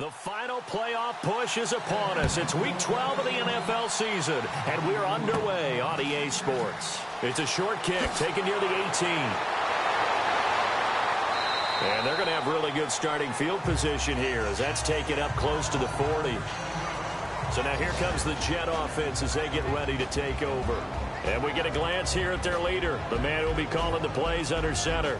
The final playoff push is upon us. It's week 12 of the NFL season, and we're underway on EA Sports. It's a short kick taken near the 18. And they're going to have really good starting field position here as that's taken up close to the 40. So now here comes the Jet offense as they get ready to take over. And we get a glance here at their leader, the man who will be calling the plays under center.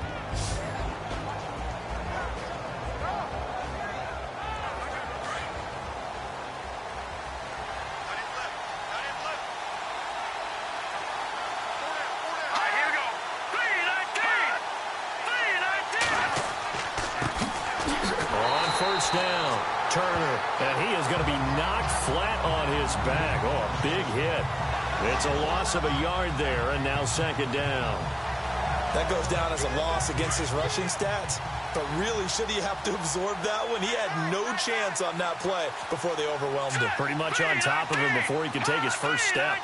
Down, Turner, and he is going to be knocked flat on his back. Oh, a big hit. It's a loss of a yard there, and now second down. That goes down as a loss against his rushing stats, but really, should he have to absorb that one? He had no chance on that play before they overwhelmed him. Pretty much on top of him before he could take his first step.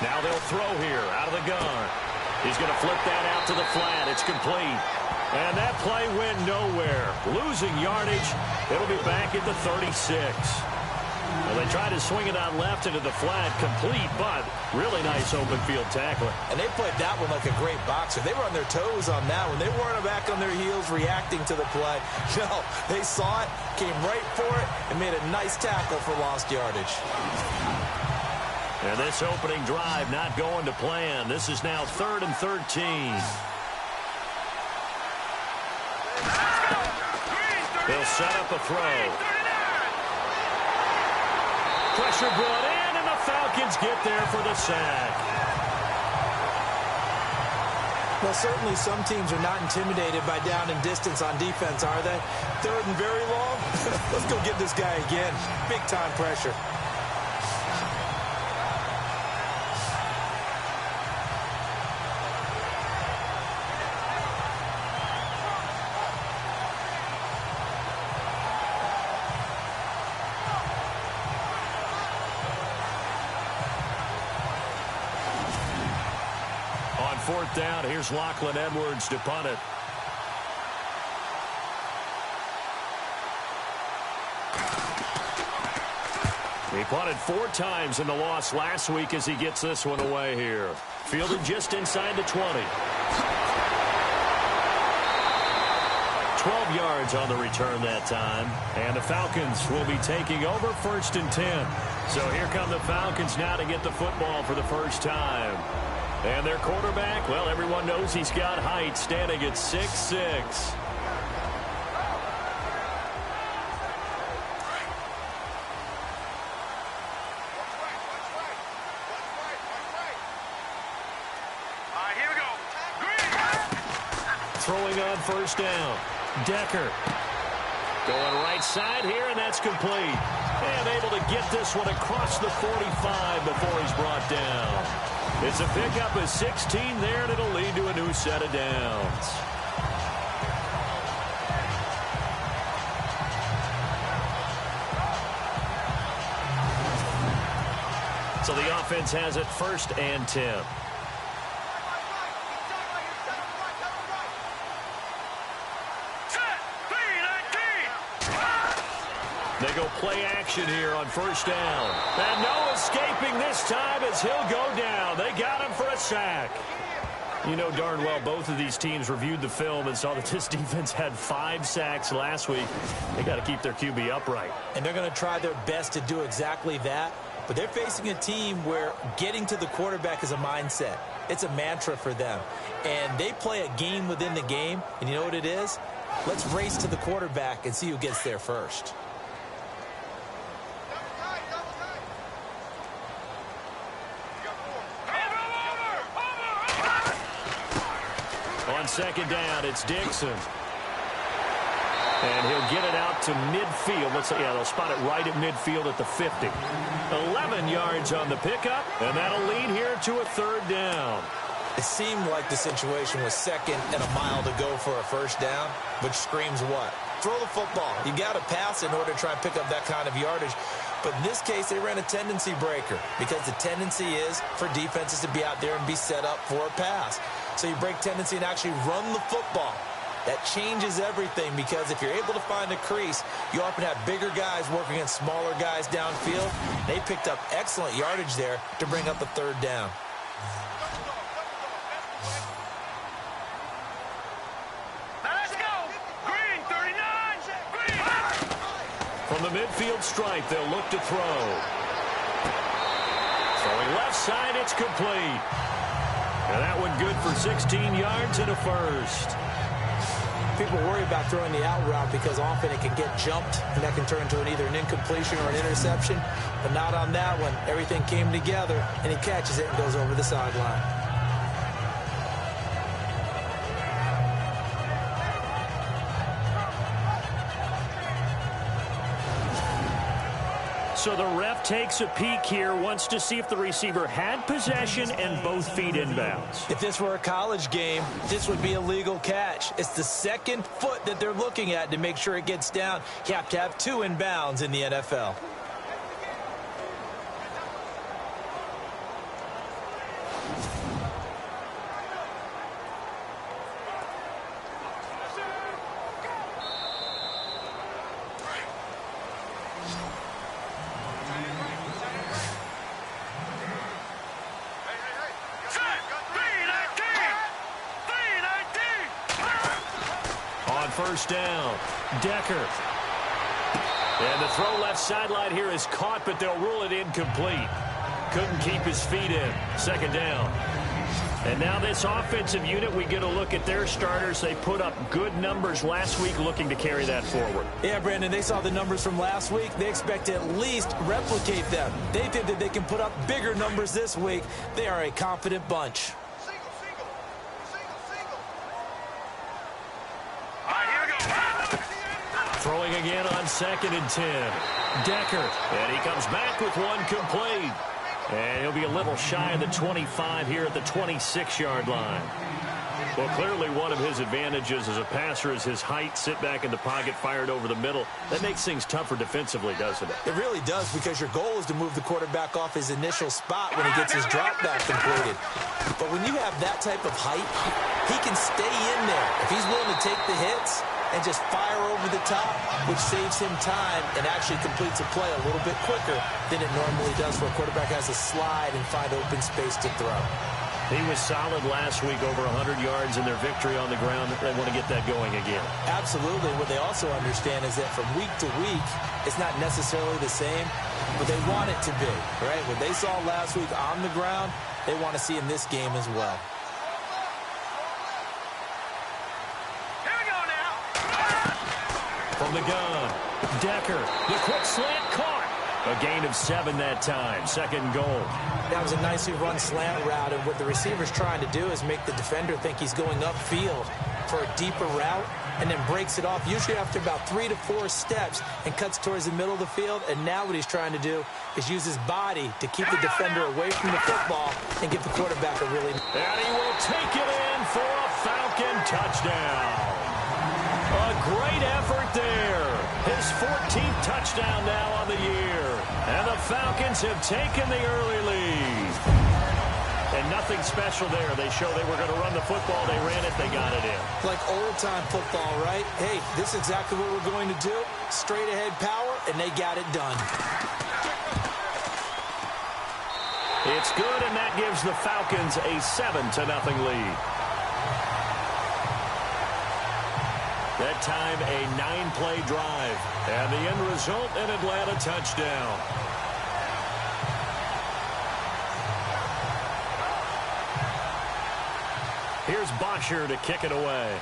Now they'll throw here out of the gun. He's going to flip that out to the flat. It's complete. And that play went nowhere. Losing yardage. It'll be back at the 36. Well, they tried to swing it out left into the flat. Complete, but really nice open field tackling. And they played that one like a great boxer. They were on their toes on that one. They weren't back on their heels reacting to the play. No, they saw it, came right for it, and made a nice tackle for lost yardage. And this opening drive not going to plan. This is now 3rd and 13. They'll set up a throw. Pressure brought in, and the Falcons get there for the sack. Well, certainly some teams are not intimidated by down and distance on defense, are they? 3rd and very long? Let's go get this guy again. Big-time pressure. On 4th down, here's Lachlan Edwards to punt it. He punted 4 times in the loss last week as he gets this one away here. Fielded just inside the 20. 12 yards on the return that time. And the Falcons will be taking over 1st and 10. So here come the Falcons now to get the football for the first time. And their quarterback, well, everyone knows he's got height, standing at 6'6". Here we go. Throwing on 1st down. Decker. Going right side here, and that's complete. And able to get this one across the 45 before he's brought down. It's a pickup of 16 there, and it'll lead to a new set of downs. So the offense has it 1st and 10. They go play action here on 1st down. And no escaping this time as he'll go down. They got him for a sack. You know darn well both of these teams reviewed the film and saw that this defense had 5 sacks last week. They got to keep their QB upright. And they're going to try their best to do exactly that. But they're facing a team where getting to the quarterback is a mindset. It's a mantra for them. And they play a game within the game. And you know what it is? Let's race to the quarterback and see who gets there first. On 2nd down, it's Dixon. And he'll get it out to midfield. Let's say, yeah, they'll spot it right at midfield at the 50. 11 yards on the pickup, and that'll lead here to a 3rd down. It seemed like the situation was 2nd and a mile to go for a 1st down, which screams what? Throw the football. You got to pass in order to try and pick up that kind of yardage. But in this case, they ran a tendency breaker because the tendency is for defenses to be out there and be set up for a pass. So you break tendency and actually run the football. That changes everything because if you're able to find a crease, you often have bigger guys working against smaller guys downfield. They picked up excellent yardage there to bring up a third down. From the midfield stripe, they'll look to throw. Throwing left side, it's complete. And that one good for 16 yards and a first. People worry about throwing the out route because often it can get jumped, and that can turn into either an incompletion or an interception. But not on that one. Everything came together, and he catches it and goes over the sideline. So the ref takes a peek here, wants to see if the receiver had possession and both feet inbounds. If this were a college game, this would be a legal catch. It's the second foot that they're looking at to make sure it gets down. You have to have two inbounds in the NFL. First down. Decker. And the throw left sideline here is caught, but they'll rule it incomplete. Couldn't keep his feet in. Second down. And now this offensive unit, we get a look at their starters. They put up good numbers last week, looking to carry that forward. Yeah, Brandon, they saw the numbers from last week. They expect to at least replicate them. They think that they can put up bigger numbers this week. They are a confident bunch. Throwing again on 2nd and 10. Decker. And he comes back with one complete. And he'll be a little shy of the 25 here at the 26-yard line. Well, clearly one of his advantages as a passer is his height. Sit back in the pocket, fired over the middle. That makes things tougher defensively, doesn't it? It really does, because your goal is to move the quarterback off his initial spot when he gets his drop back completed. But when you have that type of height, he can stay in there. If he's willing to take the hits and just fire over the top, which saves him time and actually completes a play a little bit quicker than it normally does where a quarterback has to slide and find open space to throw. He was solid last week, over 100 yards in their victory on the ground. They want to get that going again. Absolutely. What they also understand is that from week to week, it's not necessarily the same, but they want it to be, right? What they saw last week on the ground, they want to see in this game as well. From the gun, Decker, the quick slant caught. A gain of 7 that time. Second goal. That was a nicely run slant route, and what the receiver's trying to do is make the defender think he's going upfield for a deeper route and then breaks it off, usually after about 3 to 4 steps, and cuts towards the middle of the field. And now what he's trying to do is use his body to keep the defender away from the football and give the quarterback a really... And he will take it in for a Falcon touchdown. A great effort there. His 14th touchdown now on the year. And the Falcons have taken the early lead. And nothing special there. They show they were going to run the football. They ran it. They got it in. Like old-time football, right? Hey, this is exactly what we're going to do. Straight ahead power, and they got it done. It's good, and that gives the Falcons a 7-0 lead. That time, a 9-play drive. And the end result, an Atlanta touchdown. Here's Bosher to kick it away.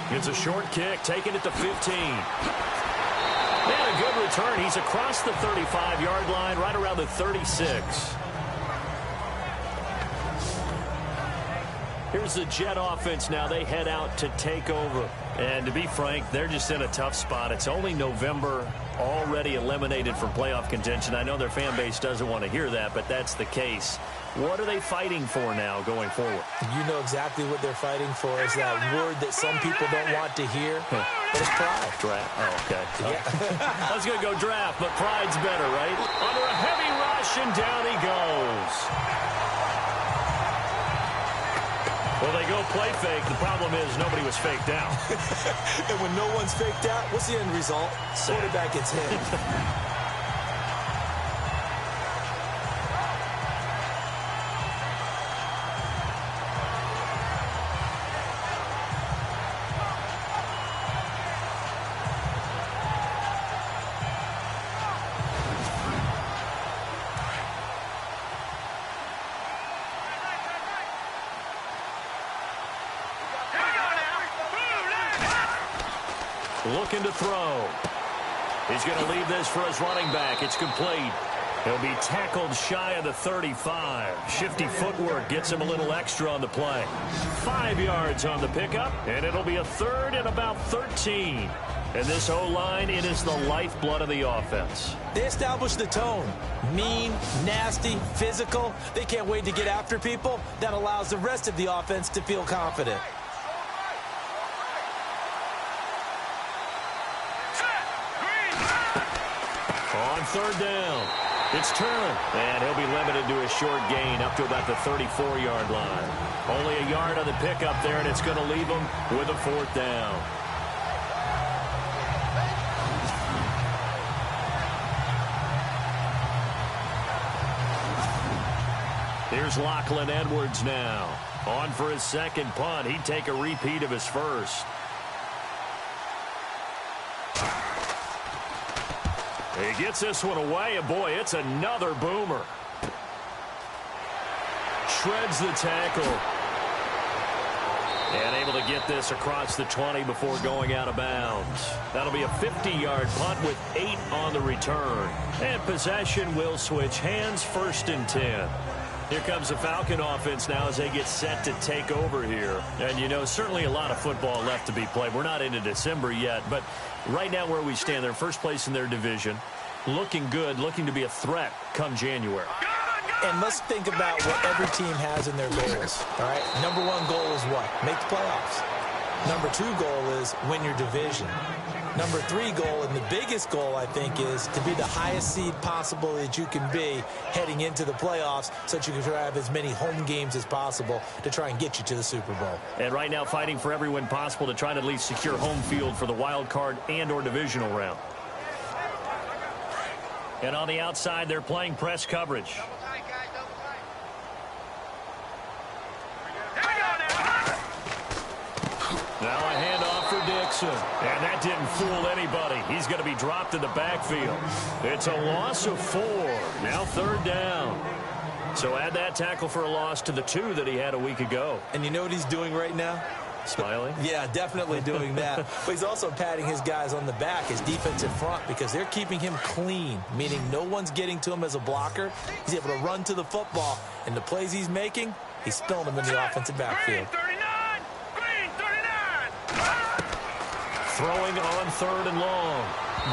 It's a short kick, taking it to 15. And a good return. He's across the 35-yard line, right around the 36. Here's the Jet offense now. They head out to take over. And to be frank, they're just in a tough spot. It's only November, already eliminated from playoff contention. I know their fan base doesn't want to hear that, but that's the case. What are they fighting for now going forward? You know exactly what they're fighting for. Is that word that some people don't want to hear. But it's pride. Draft. Oh, okay. Yeah. I was going to go draft, but pride's better, right? Under a heavy rush, and down he goes. no play fake. The problem is nobody was faked out. And when no one's faked out, what's the end result? Quarterback gets hit. Looking to throw. He's going to leave this for his running back. It's complete. He'll be tackled shy of the 35. Shifty footwork gets him a little extra on the play. 5 yards on the pickup, and it'll be a third and about 13. And this O-line, it is the lifeblood of the offense. They establish the tone. Mean, nasty, physical. They can't wait to get after people. That allows the rest of the offense to feel confident. On third down, it's Turner, and he'll be limited to a short gain up to about the 34-yard line. Only a yard on the pickup there, and it's going to leave him with a fourth down. Here's Lachlan Edwards now. On for his second punt. He'd take a repeat of his first. He gets this one away, and boy, it's another boomer. Shreds the tackle. And able to get this across the 20 before going out of bounds. That'll be a 50-yard punt with 8 on the return. And possession will switch hands, 1st and 10. Here comes the Falcon offense now as they get set to take over here. And, you know, certainly a lot of football left to be played. We're not into December yet, but right now where we stand, they're first place in their division. Looking good, looking to be a threat come January. And let's think about what every team has in their goals, all right? Number 1 goal is what? Make the playoffs. Number 2 goal is win your division. Number 3 goal, and the biggest goal, I think, is to be the highest seed possible that you can be heading into the playoffs so that you can have as many home games as possible to try and get you to the Super Bowl. And right now fighting for every win possible to try to at least secure home field for the wild card and or divisional round. And on the outside, they're playing press coverage. Now a handoff for Dixon. And that didn't fool anybody. He's going to be dropped in the backfield. It's a loss of 4. Now 3rd down. So add that tackle for a loss to the 2 that he had a week ago. And you know what he's doing right now? Smiling? Yeah, definitely doing that. But he's also patting his guys on the back, his defensive front, because they're keeping him clean, meaning no one's getting to him as a blocker. He's able to run to the football, and the plays he's making, he's spilling them in the offensive backfield. Green 39. Throwing on 3rd and long.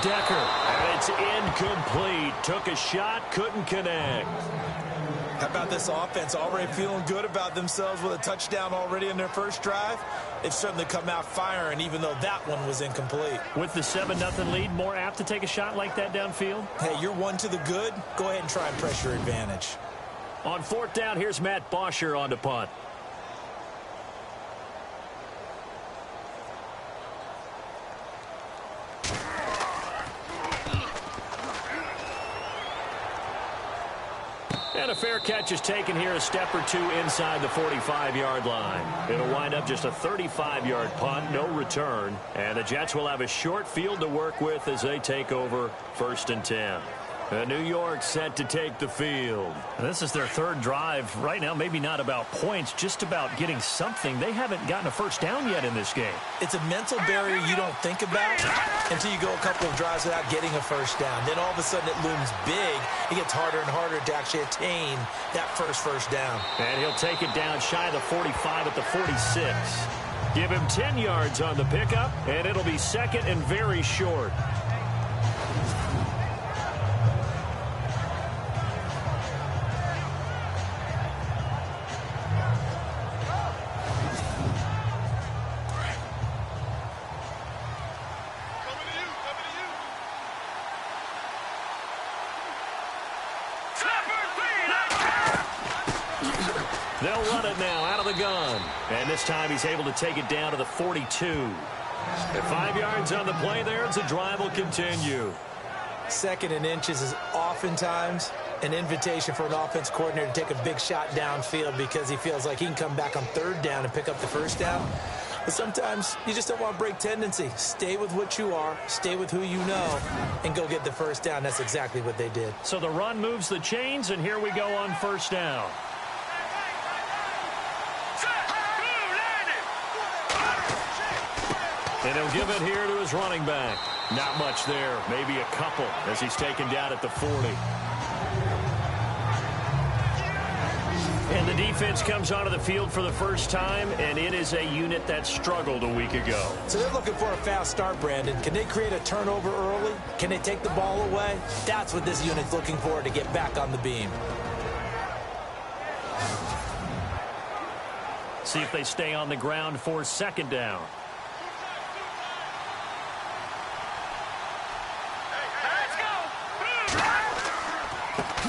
Decker, and it's incomplete. Took a shot, couldn't connect. How about this offense already feeling good about themselves with a touchdown already in their first drive? They've certainly come out firing, even though that one was incomplete. With the 7-0 lead, more apt to take a shot like that downfield? Hey, you're 1 to the good. Go ahead and try and press your advantage. On 4th down, here's Matt Bosher on to punt. And a fair catch is taken here, a step or 2 inside the 45-yard line. It'll wind up just a 35-yard punt, no return. And the Jets will have a short field to work with as they take over 1st and 10. New York set to take the field. This is their 3rd drive. Right now, maybe not about points, just about getting something. They haven't gotten a first down yet in this game. It's a mental barrier you don't think about until you go a couple of drives without getting a first down. Then all of a sudden it looms big. It gets harder and harder to actually attain that first down. And he'll take it down shy of the 45 at the 46. Give him 10 yards on the pickup, and it'll be 2nd and very short. They'll run it now out of the gun. And this time he's able to take it down to the 42. At 5 yards on the play there, the drive will continue. 2nd and inches is oftentimes an invitation for an offense coordinator to take a big shot downfield because he feels like he can come back on 3rd down and pick up the 1st down. But sometimes you just don't want to break tendency. Stay with what you are, stay with who you know, and go get the 1st down. That's exactly what they did. So the run moves the chains, and here we go on 1st down. And he'll give it here to his running back. Not much there, maybe a couple as he's taken down at the 40. And the defense comes onto the field for the first time, and it is a unit that struggled a week ago. So they're looking for a fast start, Brandon. Can they create a turnover early? Can they take the ball away? That's what this unit's looking for to get back on the beam. See if they stay on the ground for 2nd down.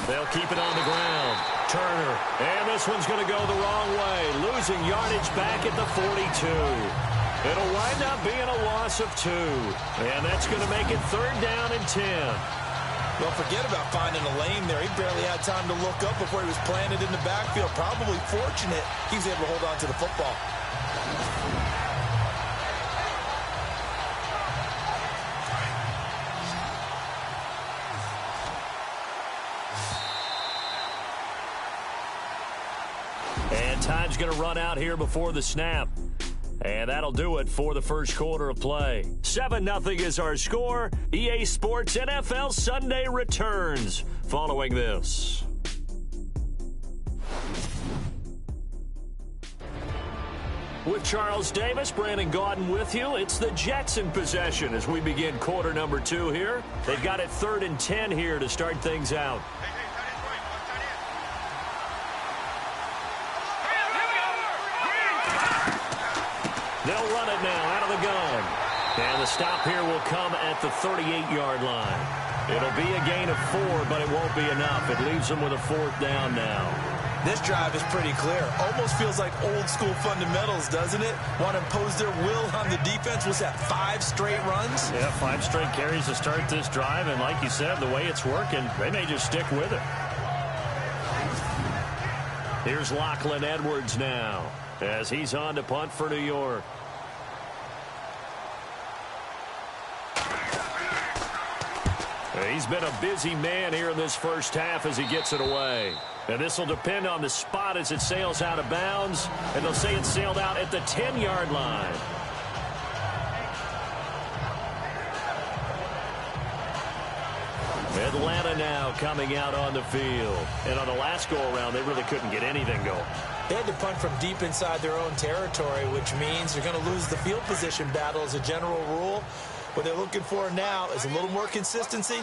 They'll keep it on the ground. Turner. And this one's going to go the wrong way. Losing yardage back at the 42. It'll wind up being a loss of 2. And that's going to make it 3rd down and 10. Well, forget about finding a lane there. He barely had time to look up before he was planted in the backfield. Probably fortunate he was able to hold on to the football. And time's going to run out here before the snap. And that'll do it for the first quarter of play. 7-0 is our score. EA Sports NFL Sunday returns following this. With Charles Davis, Brandon Gaudin with you. It's the Jets in possession as we begin quarter number 2 here. They've got it 3rd and 10 here to start things out. They'll run it now out of the gun. And the stop here will come at the 38-yard line. It'll be a gain of 4, but it won't be enough. It leaves them with a 4th down now. This drive is pretty clear. Almost feels like old-school fundamentals, doesn't it? Want to impose their will on the defense. Was that 5 straight runs? Yeah, 5 straight carries to start this drive. And like you said, the way it's working, they may just stick with it. Here's Lachlan Edwards now as he's on to punt for New York. He's been a busy man here in this first half as he gets it away. And this will depend on the spot as it sails out of bounds. And they'll say it sailed out at the 10-yard line. Atlanta now coming out on the field. And on the last go-around, they really couldn't get anything going. They had to punt from deep inside their own territory, which means they're going to lose the field position battle as a general rule. What they're looking for now is a little more consistency,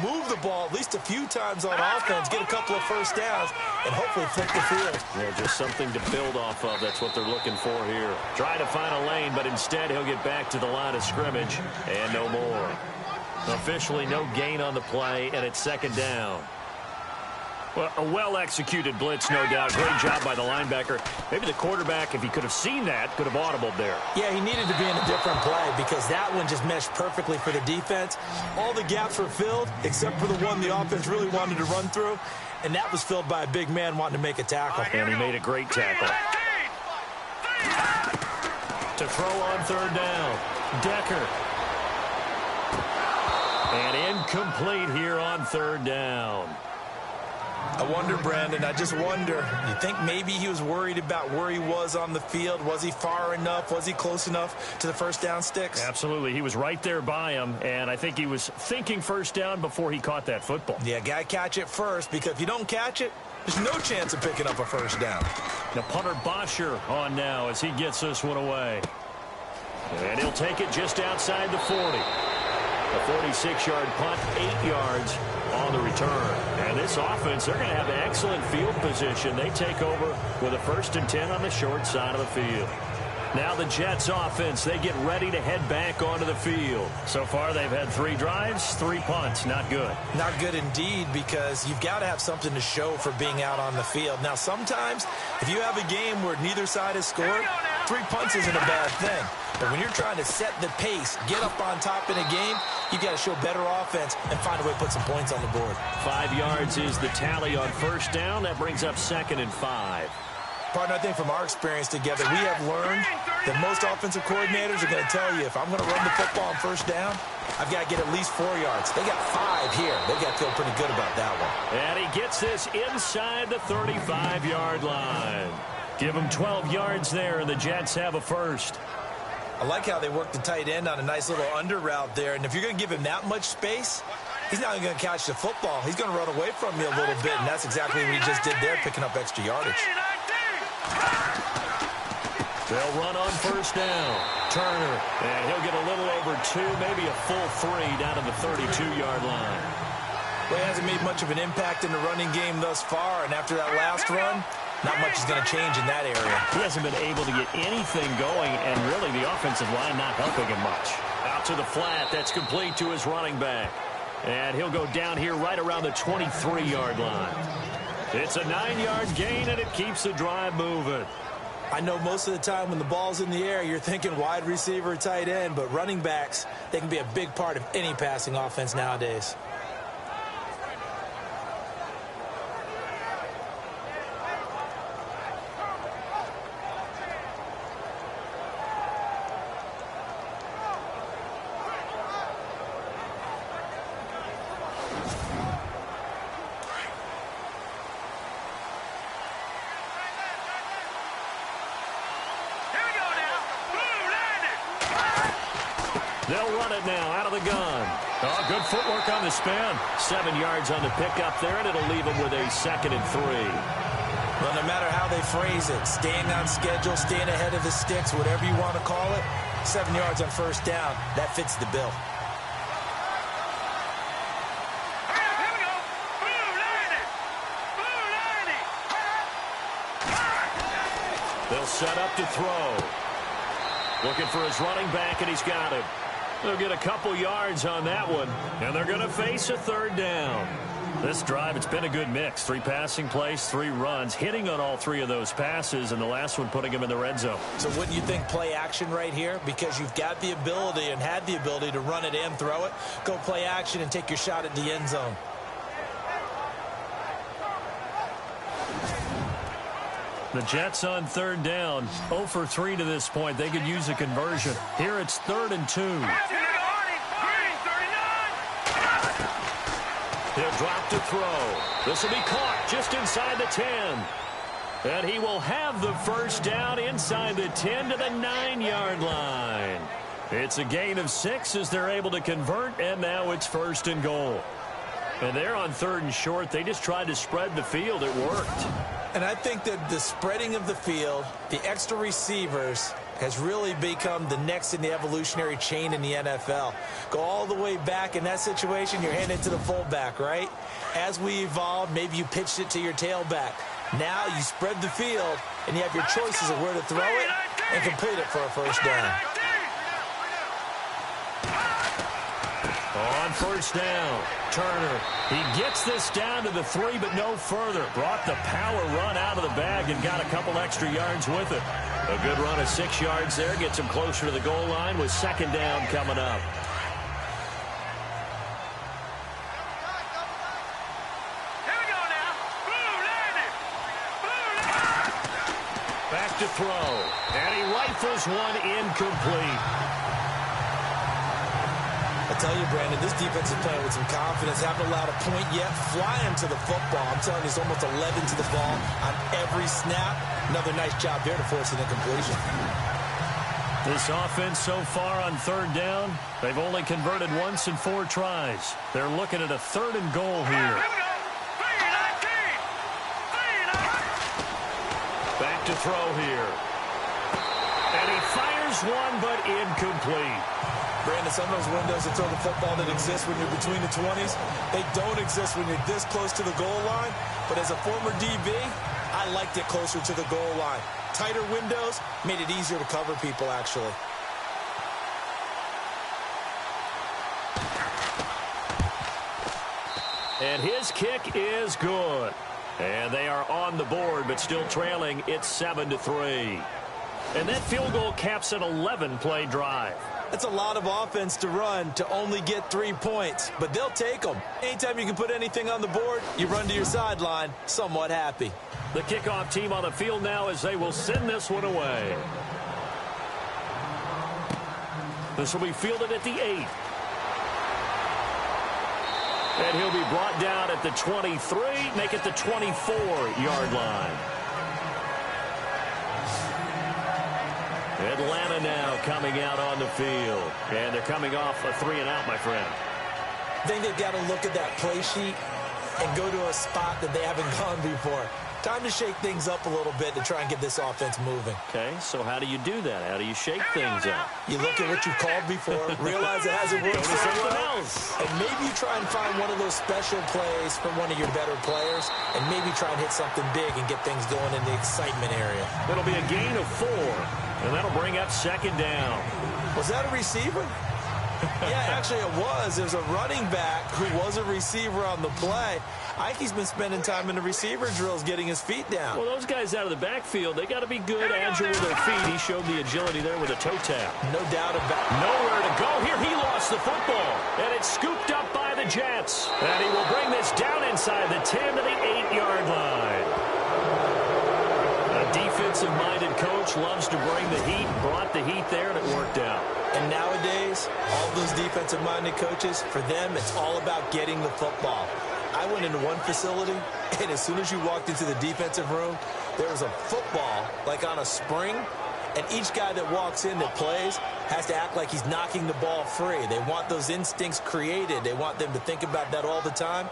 move the ball at least a few times on offense, get a couple of first downs, and hopefully flip the field. Yeah, just something to build off of. That's what they're looking for here. Try to find a lane, but instead he'll get back to the line of scrimmage and no more. Officially no gain on the play, and it's 2nd down. Well, a well-executed blitz, no doubt. Great job by the linebacker. Maybe the quarterback, if he could have seen that, could have audibled there. Yeah, he needed to be in a different play because that one just meshed perfectly for the defense. All the gaps were filled except for the one the offense really wanted to run through, and that was filled by a big man wanting to make a tackle. And he made a great tackle. To throw on 3rd down, Decker. And incomplete here on 3rd down. I wonder, Brandon, I just wonder, you think maybe he was worried about where he was on the field? Was he far enough? Was he close enough to the first down sticks? Absolutely. He was right there by him, and I think he was thinking first down before he caught that football. Yeah, got to catch it first, because if you don't catch it, there's no chance of picking up a first down. The punter Bosher on now as he gets this one away. And he'll take it just outside the 40. A 46-yard punt, 8 yards on the return. And this offense, they're going to have excellent field position. They take over with a 1st and 10 on the short side of the field. Now the Jets offense, they get ready to head back onto the field. So far they've had 3 drives, 3 punts. Not good. Not good indeed, because you've got to have something to show for being out on the field. Now sometimes if you have a game where neither side has scored, 3 punts isn't a bad thing. But when you're trying to set the pace, get up on top in a game, you've got to show better offense and find a way to put some points on the board. 5 yards is the tally on first down. That brings up 2nd and 5. Partner, I think from our experience together, we have learned that most offensive coordinators are going to tell you, if I'm going to run the football on first down, I've got to get at least 4 yards. They got 5 here. They got to feel pretty good about that one. And he gets this inside the 35-yard line. Give him 12 yards there, and the Jets have a first. I like how they work the tight end on a nice little under route there. And if you're going to give him that much space, he's not going to catch the football. He's going to run away from you a little bit, and that's exactly what he just did there, picking up extra yardage. They'll run on first down. Turner, and he'll get a little over 2, maybe a full 3 down to the 32-yard line. Well, he hasn't made much of an impact in the running game thus far, and after that last run, not much is going to change in that area. He hasn't been able to get anything going, and really the offensive line not helping him much. Out to the flat, that's complete to his running back. And he'll go down here right around the 23-yard line. It's a 9-yard gain, and it keeps the drive moving. I know most of the time when the ball's in the air, you're thinking wide receiver, tight end, but running backs, they can be a big part of any passing offense nowadays. They'll run it now out of the gun. Oh, good footwork on the spin. 7 yards on the pickup there, and it'll leave them with a 2nd and 3. Well, no matter how they phrase it, staying on schedule, staying ahead of the sticks, whatever you want to call it, 7 yards on first down, that fits the bill. They'll set up to throw. Looking for his running back, and he's got him. They'll get a couple yards on that one, and they're going to face a 3rd down. This drive, it's been a good mix. 3 passing plays, 3 runs, hitting on all 3 of those passes, and the last one putting him in the red zone. So wouldn't you think play action right here? Because you've got the ability and had the ability to run it and throw it. Go play action and take your shot at the end zone. The Jets on 3rd down, 0 for 3 to this point. They could use a conversion. Here it's 3rd and 2. He'll drop to throw. This will be caught just inside the 10. And he will have the first down inside the 10 to the 9-yard line. It's a gain of 6 as they're able to convert, and now it's 1st and goal. And they're on 3rd and short. They just tried to spread the field. It worked. And I think that the spreading of the field, the extra receivers, has really become the next in the evolutionary chain in the NFL. Go all the way back in that situation, you're handing it to the fullback, right? As we evolved, maybe you pitched it to your tailback. Now you spread the field, and you have your choices of where to throw it and complete it for a first down. On first down, Turner. He gets this down to the 3, but no further. Brought the power run out of the bag and got a couple extra yards with it. A good run of 6 yards there. Gets him closer to the goal line with 2nd down coming up. Back to throw. And he rifles one incomplete. I tell you, Brandon, this defense is playing with some confidence. Haven't allowed a point yet. Flying to the football. I'm telling you, it's almost 11 to the ball on every snap. Another nice job there to force an incompletion. This offense so far on 3rd down, they've only converted once in 4 tries. They're looking at a 3rd and goal here. Back to throw here. And he fires one, but incomplete. Brandon, some of those windows to throw the football that exist when you're between the 20s, they don't exist when you're this close to the goal line. But as a former DB, I liked it closer to the goal line. tighter windows, made it easier to cover people, actually. And his kick is good. And they are on the board, but still trailing. It's 7-3. And that field goal caps an 11-play drive. That's a lot of offense to run to only get 3 points, but they'll take them. Anytime you can put anything on the board, you run to your sideline, somewhat happy. The kickoff team on the field now as they will send this one away. This will be fielded at the 8. And he'll be brought down at the 23, make it the 24-yard line. Atlanta now coming out on the field. And they're coming off a 3-and-out, my friend. I think they've got to look at that play sheet and go to a spot that they haven't gone before. Time to shake things up a little bit to try and get this offense moving. Okay, so how do you do that? How do you shake things up? You look at what you called before, realize it hasn't worked so well, and maybe you try and find one of those special plays from one of your better players, and maybe try and hit something big and get things going in the excitement area. It'll be a gain of 4, and that'll bring up 2nd down. Was that a receiver? Yeah, actually it was. There's a running back who was a receiver on the play. I think he's been spending time in the receiver drills getting his feet down. Well, those guys out of the backfield, they got to be good, agile with their feet. He showed the agility there with a toe tap. No doubt about it. Nowhere to go here. He lost the football, and it's scooped up by the Jets. And he will bring this down inside the 10 to the 8-yard line. A defensive-minded coach loves to bring the heat, brought the heat there, and it worked out. And nowadays, all those defensive-minded coaches, for them, it's all about getting the football. I went into one facility, and as soon as you walked into the defensive room, there was a football, like on a spring, and each guy that walks in that plays has to act like he's knocking the ball free. They want those instincts created. They want them to think about that all the time,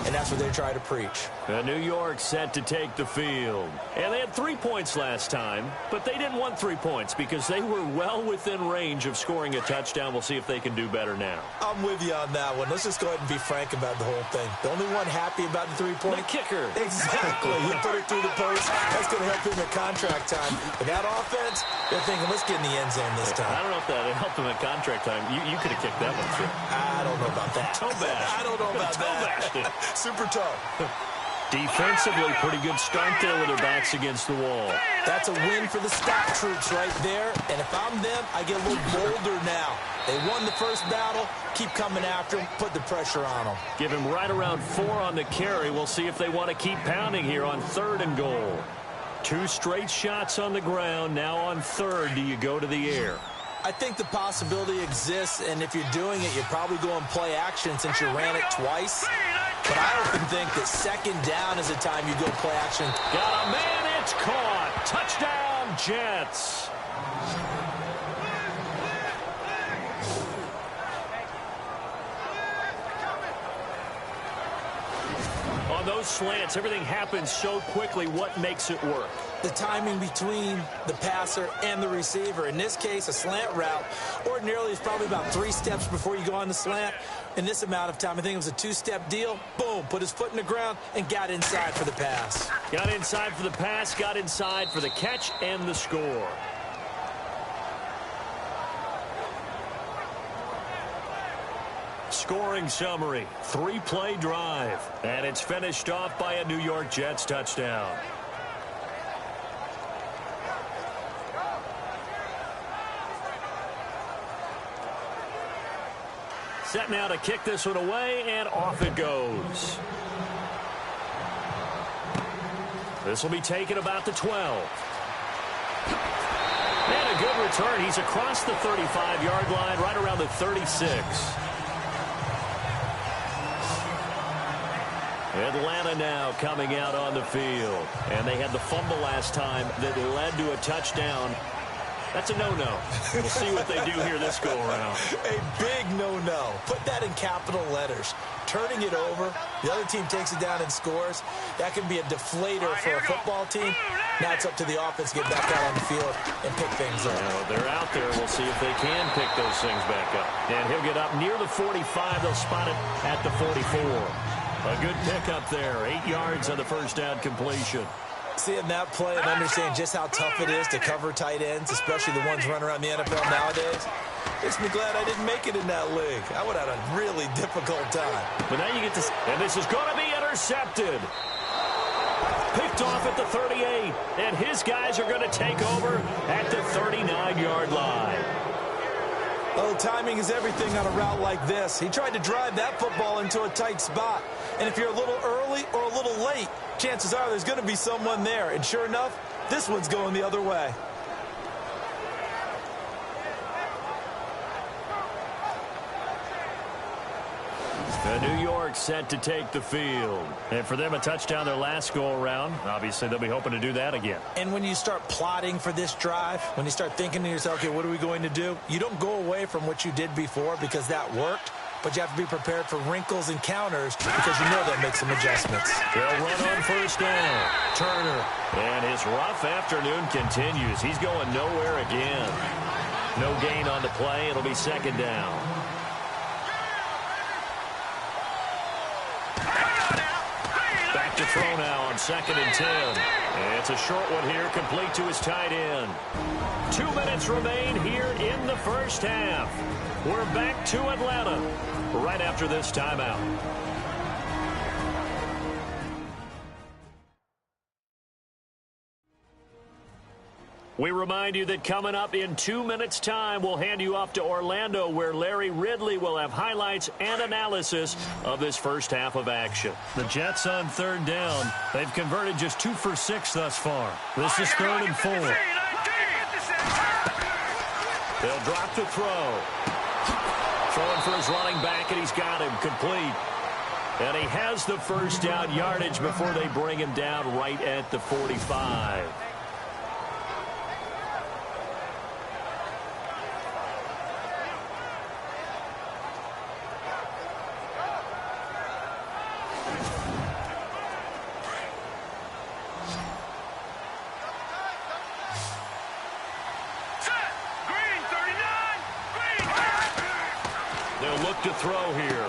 and that's what they try to preach. New York set to take the field. And they had 3 points last time, but they didn't want 3 points because they were well within range of scoring a touchdown. We'll see if they can do better now. I'm with you on that one. Let's just go ahead and be frank about the whole thing. The only one happy about the 3-point? The kicker. Exactly. You put it through the post. That's going to help him at contract time. But that offense, they're thinking, let's get in the end zone this time. I don't know if that helped him at contract time. You could have kicked that one, too. I don't know about that. Toe bash. I don't know about that. Super toe. Defensively, pretty good start there with their backs against the wall. That's a win for the stop troops right there. And if I'm them, I get a little bolder now. They won the first battle. Keep coming after them. Put the pressure on them. Give him right around 4 on the carry. We'll see if they want to keep pounding here on 3rd and goal. 2 straight shots on the ground. Now on 3rd, do you go to the air? I think the possibility exists, and if you're doing it, you're probably going play action since you ran it twice. But I often think that 2nd down is the time you go play action. Got a man, it's caught. Touchdown, Jets. On those slants, everything happens so quickly. What makes it work? The timing between the passer and the receiver. In this case, a slant route ordinarily is probably about 3 steps before you go on the slant. In this amount of time, I think it was a 2-step deal. Boom, put his foot in the ground and got inside for the pass. Got inside for the pass, got inside for the catch and the score. Scoring summary, 3-play drive. And it's finished off by a New York Jets touchdown. Set now to kick this one away, and off it goes. This will be taken about the 12. And a good return. He's across the 35-yard line, right around the 36. Atlanta now coming out on the field. And they had the fumble last time that led to a touchdown. That's a no-no. We'll see what they do here this go-around. A big no-no. Put that in capital letters. Turning it over, the other team takes it down and scores. That can be a deflator for a football team. Now it's up to the offense to get back out on the field and pick things up. They're out there. We'll see if they can pick those things back up. And he'll get up near the 45. They'll spot it at the 44. A good pickup there. 8 yards on the first down completion. Seeing that play and understanding just how tough it is to cover tight ends, especially the ones running around the NFL nowadays, makes me glad I didn't make it in that league. I would have had a really difficult time. But now you get to, and this is going to be intercepted. Picked off at the 38, and his guys are going to take over at the 39-yard line. Oh, timing is everything on a route like this. He tried to drive that football into a tight spot. And if you're a little early or a little late, chances are there's going to be someone there. And sure enough, this one's going the other way. New York set to take the field. And for them, a touchdown their last go-around. Obviously, they'll be hoping to do that again. And when you start plotting for this drive, when you start thinking to yourself, okay, what are we going to do? You don't go away from what you did before because that worked. But you have to be prepared for wrinkles and counters because you know they'll make some adjustments. They'll run on first down. Turner. And his rough afternoon continues. He's going nowhere again. No gain on the play. It'll be second down. Back to throw now on 2nd and 10. And it's a short one here, complete to his tight end. 2 minutes remain here in the first half. We're back to Atlanta right after this timeout. We remind you that coming up in 2 minutes' time, we'll hand you off to Orlando, where Larry Ridley will have highlights and analysis of this first half of action. The Jets on 3rd down. They've converted just 2 for 6 thus far. This is 3rd and 4. They'll drop to throw. Throwing for his running back, and he's got him complete. And he has the first down yardage before they bring him down right at the 45. To throw here.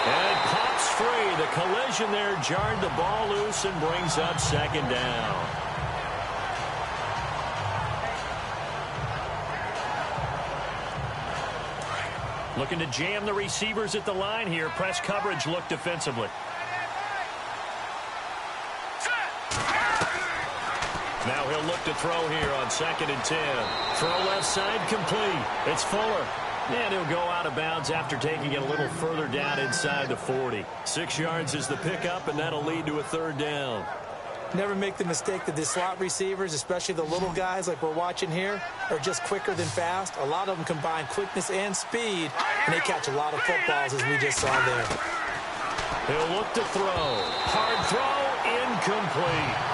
And it pops free. The collision there jarred the ball loose and brings up 2nd down. Looking to jam the receivers at the line here. Press coverage look defensively. Now he'll look to throw here on 2nd and 10. Throw left side complete. It's Fuller. And he'll go out of bounds after taking it a little further down inside the 40. 6 yards is the pickup, and that'll lead to a 3rd down. Never make the mistake that the slot receivers, especially the little guys like we're watching here, are just quicker than fast. A lot of them combine quickness and speed, and they catch a lot of footballs, as we just saw there. He'll look to throw. Hard throw, incomplete.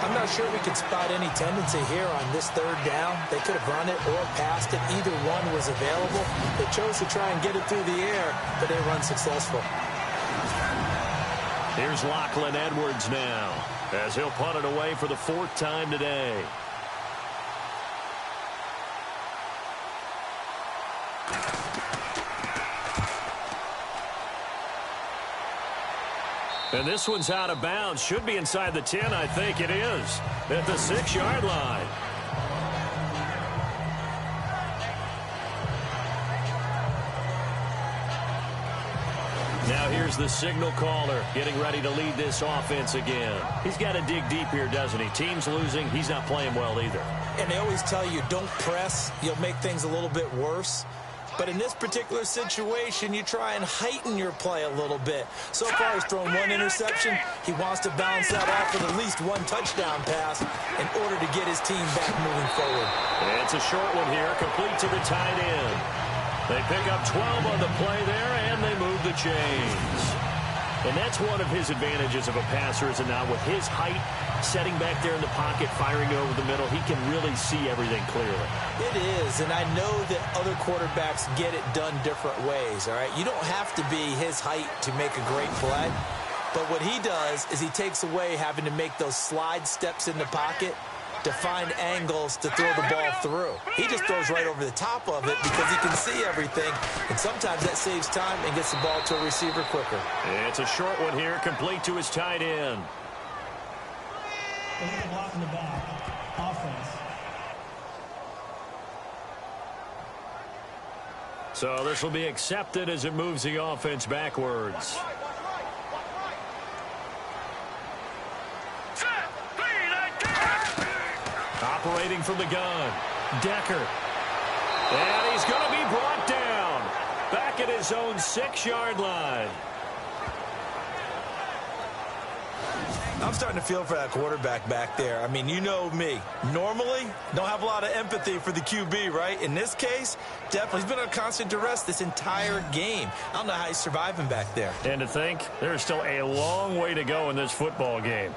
I'm not sure we could spot any tendency here on this 3rd down. They could have run it or passed it. Either one was available. They chose to try and get it through the air, but they were unsuccessful. Here's Lachlan Edwards now, as he'll punt it away for the 4th time today. And this one's out of bounds. Should be inside the 10, I think it is. At the 6-yard line. Now here's the signal caller getting ready to lead this offense again. He's got to dig deep here, doesn't he? Team's losing. He's not playing well either. And they always tell you, don't press. You'll make things a little bit worse. But in this particular situation, you try and heighten your play a little bit. So far, he's thrown 1 interception. He wants to bounce that off with at least 1 touchdown pass in order to get his team back moving forward. And it's a short one here, complete to the tight end. They pick up 12 on the play there, and they move the chains. And that's one of his advantages of a passer, is it not? With his height, setting back there in the pocket, firing over the middle, he can really see everything clearly. It is, and I know that other quarterbacks get it done different ways, all right? You don't have to be his height to make a great play, but what he does is he takes away having to make those slide steps in the pocket to find angles to throw the ball through. He just throws right over the top of it because he can see everything, and sometimes that saves time and gets the ball to a receiver quicker. It's a short one here, complete to his tight end. Block in the back. Offense. So this will be accepted as it moves the offense backwards. Operating from the gun, Decker. And he's going to be brought down. Back at his own 6-yard line. I'm starting to feel for that quarterback back there. I mean, you know me. Normally, don't have a lot of empathy for the QB, right? In this case, definitely. He's been under constant duress this entire game. I don't know how he's surviving back there. And to think, there's still a long way to go in this football game.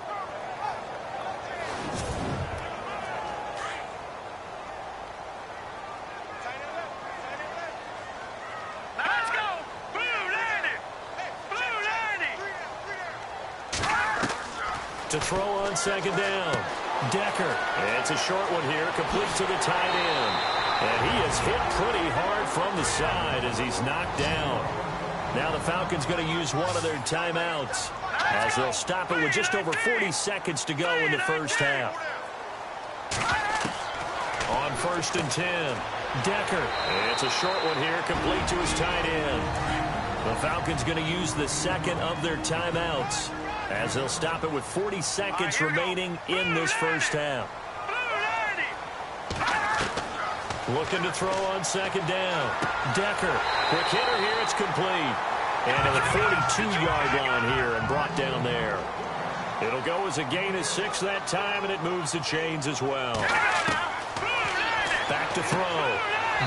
To throw on second down, Decker. It's a short one here, complete to the tight end. And he is hit pretty hard from the side as he's knocked down. Now the Falcons going to use one of their timeouts as they'll stop it with just over 40 seconds to go in the first half. On 1st and 10, Decker. It's a short one here, complete to his tight end. The Falcons going to use the second of their timeouts as they'll stop it with 40 seconds remaining in this first half. Looking to throw on second down. Decker. Quick hitter here. It's complete. And to the 42-yard line here and brought down there. It'll go as a gain of 6 that time, and it moves the chains as well. Back to throw.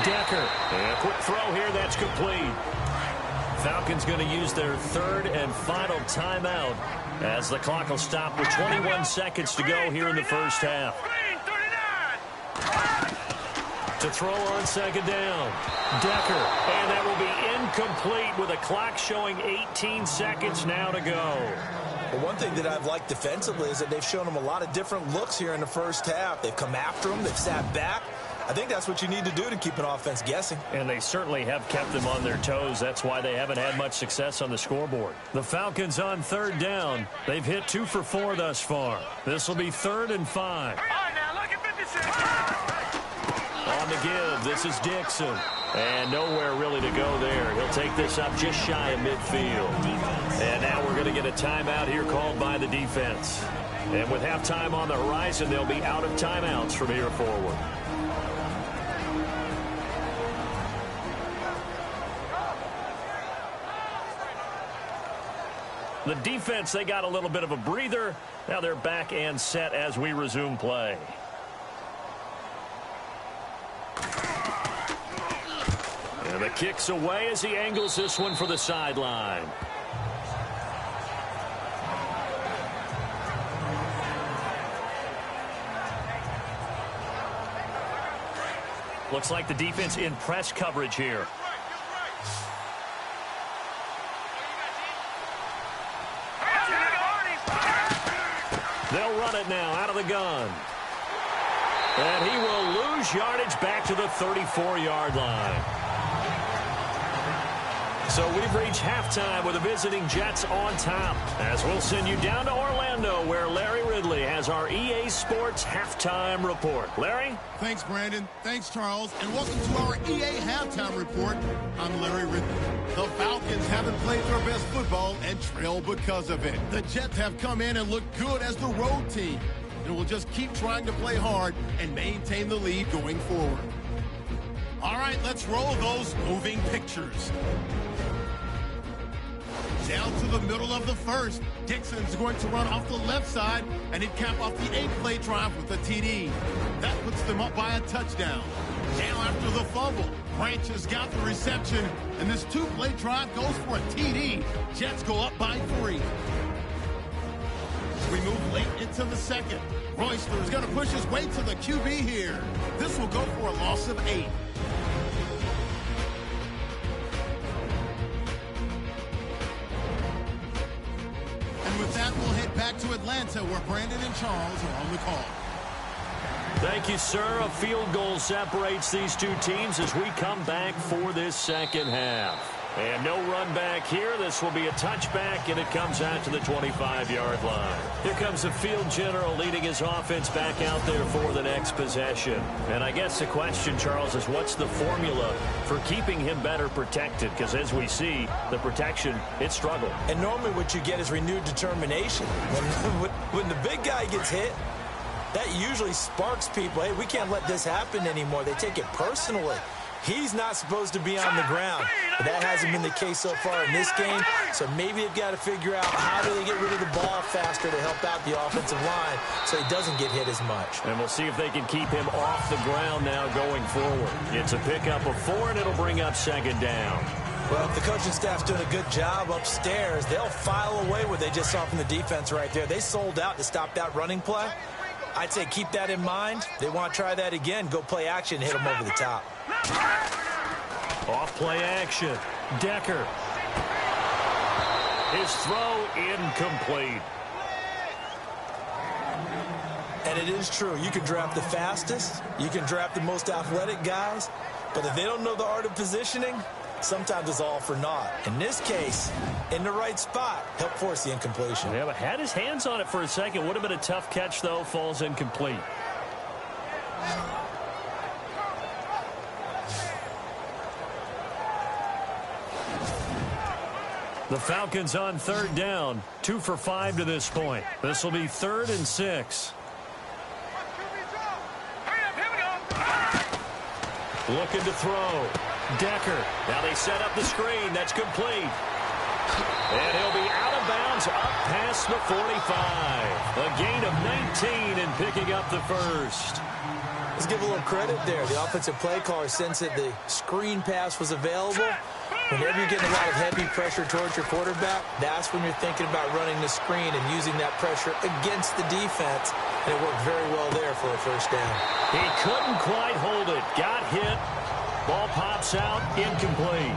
Decker. And a quick throw here. That's complete. Falcons going to use their third and final timeout as the clock will stop with 21 seconds to go here in the first half. To throw on second down, Decker. And that will be incomplete with a clock showing 18 seconds now to go. Well, one thing that I've liked defensively is that they've shown them a lot of different looks here in the first half. They've come after them. They've sat back. I think that's what you need to do to keep an offense guessing. And they certainly have kept them on their toes. That's why they haven't had much success on the scoreboard. The Falcons on third down. They've hit 2 for 4 thus far. This will be 3rd and 5. On the give, this is Dixon. And nowhere really to go there. He'll take this up just shy of midfield. And now we're going to get a timeout here called by the defense. And with halftime on the horizon, they'll be out of timeouts from here forward. The defense, they got a little bit of a breather. Now they're back and set as we resume play. And the kick's away as he angles this one for the sideline. Looks like the defense in press coverage here. They'll run it now out of the gun. And he will lose yardage back to the 34-yard line. So we've reached halftime with the visiting Jets on top. As we'll send you down to Orlando where Larry Ridley has our EA Sports Halftime Report. Larry? Thanks, Brandon. Thanks, Charles. And welcome to our EA Halftime Report. I'm Larry Ridley. The Falcons haven't played their best football and trail because of it. The Jets have come in and looked good as the road team. And will just keep trying to play hard and maintain the lead going forward. All right, let's roll those moving pictures. Down to the middle of the first. Dixon's going to run off the left side, and he'd cap off the 8-play drive with a TD. That puts them up by a touchdown. Now after the fumble, Branch has got the reception, and this 2-play drive goes for a TD. Jets go up by 3. We move late into the second. Royster is going to push his way to the QB here. This will go for a loss of 8. And with that, we'll head back to Atlanta where Brandon and Charles are on the call. Thank you, sir. A field goal separates these two teams as we come back for this second half. And no run back here. This will be a touchback, and it comes out to the 25-yard line. Here comes the field general leading his offense back out there for the next possession. And I guess the question, Charles, is what's the formula for keeping him better protected? Because as we see, the protection, it struggled. And normally what you get is renewed determination. When the big guy gets hit, that usually sparks people. Hey, we can't let this happen anymore. They take it personally. He's not supposed to be on the ground. But that hasn't been the case so far in this game. So maybe they've got to figure out how do they get rid of the ball faster to help out the offensive line so he doesn't get hit as much. And we'll see if they can keep him off the ground now going forward. It's a pickup of 4, and it'll bring up second down. Well, if the coaching staff's doing a good job upstairs, they'll file away what they just saw from the defense right there. They sold out to stop that running play. I'd say keep that in mind. They want to try that again. Go play action and hit them over the top. Off play action. Decker. His throw incomplete. And it is true. You can draft the fastest. You can draft the most athletic guys. But if they don't know the art of positioning, sometimes it's all for naught. In this case, in the right spot, help force the incompletion. Yeah, but had his hands on it for a second. Would have been a tough catch, though. Falls incomplete. The Falcons on third down. 2 for 5 to this point. This will be 3rd and 6. Looking to throw. Decker. Now they set up the screen. That's complete. And he'll be out of bounds up past the 45. A gain of 19 and picking up the first. Let's give a little credit there. The offensive play caller sensed that the screen pass was available. Whenever you're getting a lot of heavy pressure towards your quarterback, that's when you're thinking about running the screen and using that pressure against the defense. And it worked very well there for a first down. He couldn't quite hold it. Got hit. Ball pops out. Incomplete.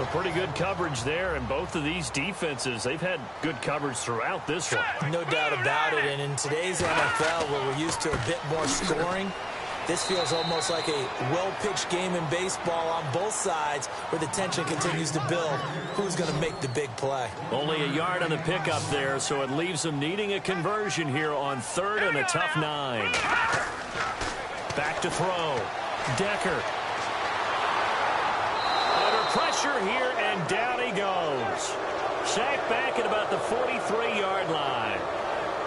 A pretty good coverage there, and both of these defenses, they've had good coverage throughout this one. No doubt about it, and in today's NFL, where we're used to a bit more scoring, this feels almost like a well-pitched game in baseball on both sides where the tension continues to build. Who's going to make the big play? Only a yard on the pickup there, so it leaves them needing a conversion here on 3rd and a tough 9. Back to throw. Decker. Under pressure here, and down he goes. Sacked back at about the 43-yard line.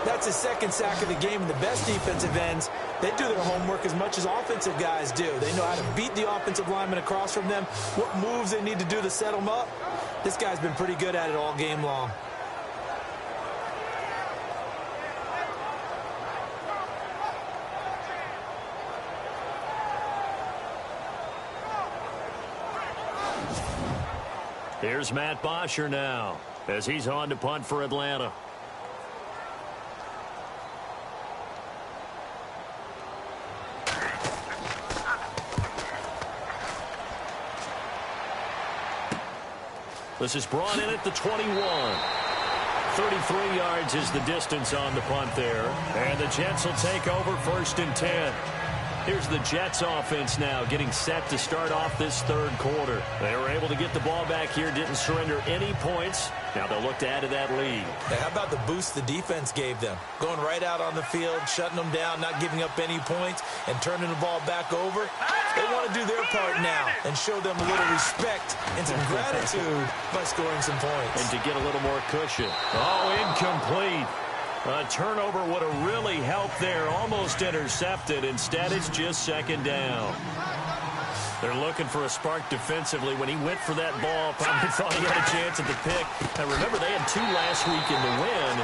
That's his second sack of the game, and the best defensive ends, they do their homework as much as offensive guys do. They know how to beat the offensive lineman across from them, what moves they need to do to set them up. This guy's been pretty good at it all game long. Here's Matt Bosher now as he's on to punt for Atlanta. This is brought in at the 21. 33 yards is the distance on the punt there. And the Jets will take over 1st and 10. Here's the Jets offense now getting set to start off this 3rd quarter. They were able to get the ball back here, didn't surrender any points. Now they'll look to add to that lead. Hey, how about the boost the defense gave them? Going right out on the field, shutting them down, not giving up any points, and turning the ball back over. They want to do their part now and show them a little respect and some gratitude by scoring some points. And to get a little more cushion. Oh, incomplete. A turnover would have really helped there. Almost intercepted. Instead, it's just 2nd down. They're looking for a spark defensively. When he went for that ball, probably thought he had a chance at the pick. And remember, they had 2 last week in the win.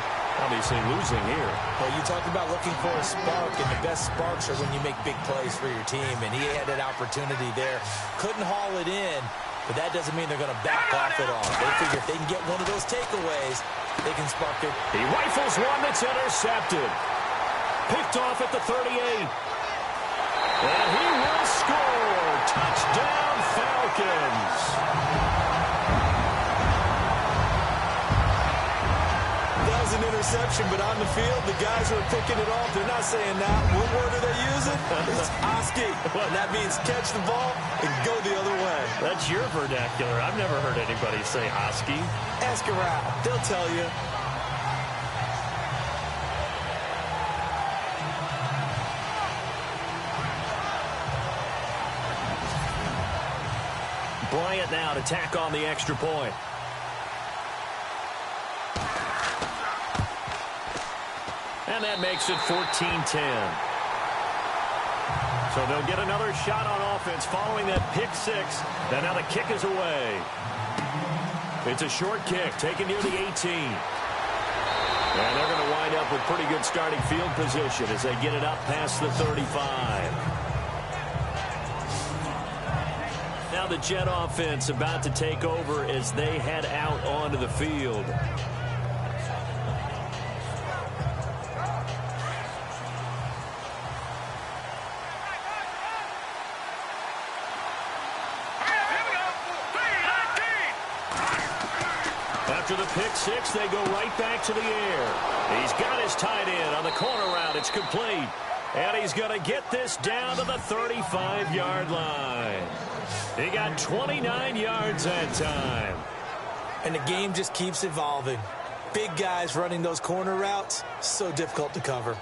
Obviously losing here. Well, you talked about looking for a spark, and the best sparks are when you make big plays for your team. And he had that opportunity there. Couldn't haul it in, but that doesn't mean they're going to back off at all. They figure if they can get one of those takeaways, they can spark it. He rifles one that's intercepted. Picked off at the 38. And he will score. Touchdown, Falcons. They'll an interception, but on the field, the guys who are picking it off, they're not saying that. What word are they using? It's Oski. And that means catch the ball and go the other way. That's your vernacular. I've never heard anybody say Oski. Ask around. They'll tell you. Bryant now to tack on the extra point. And that makes it 14-10. So they'll get another shot on offense following that pick six. And now the kick is away. It's a short kick taken near the 18. And they're going to wind up with pretty good starting field position as they get it up past the 35. Now the Jet offense about to take over as they head out onto the field. After the pick six, they go right back to the air. He's got his tight end on the corner route. It's complete. And he's going to get this down to the 35-yard line. He got 29 yards that time. And the game just keeps evolving. Big guys running those corner routes, so difficult to cover.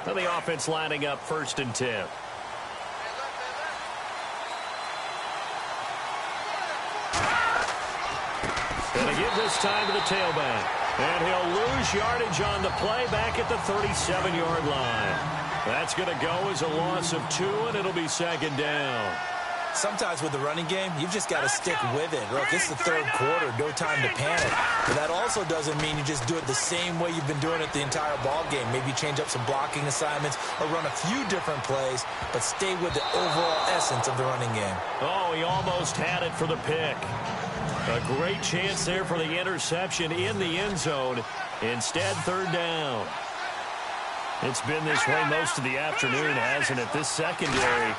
And the offense lining up 1st and 10. And he gives this time to the tailback. And he'll lose yardage on the play back at the 37-yard line. That's going to go as a loss of 2, and it'll be 2nd down. Sometimes with the running game, you've just got to stick with it. Look, it's the 3rd quarter, no time to panic. But that also doesn't mean you just do it the same way you've been doing it the entire ball game. Maybe change up some blocking assignments or run a few different plays, but stay with the overall essence of the running game. Oh, he almost had it for the pick. A great chance there for the interception in the end zone. Instead, 3rd down. It's been this way most of the afternoon, hasn't it? This secondary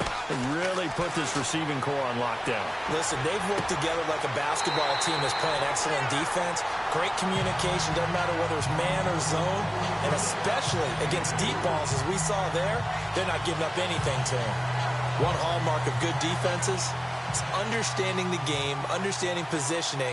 really put this receiving core on lockdown. Listen, they've worked together like a basketball team that's playing excellent defense. Great communication, doesn't matter whether it's man or zone. And especially against deep balls, as we saw there, they're not giving up anything to them. One hallmark of good defenses is understanding the game, understanding positioning,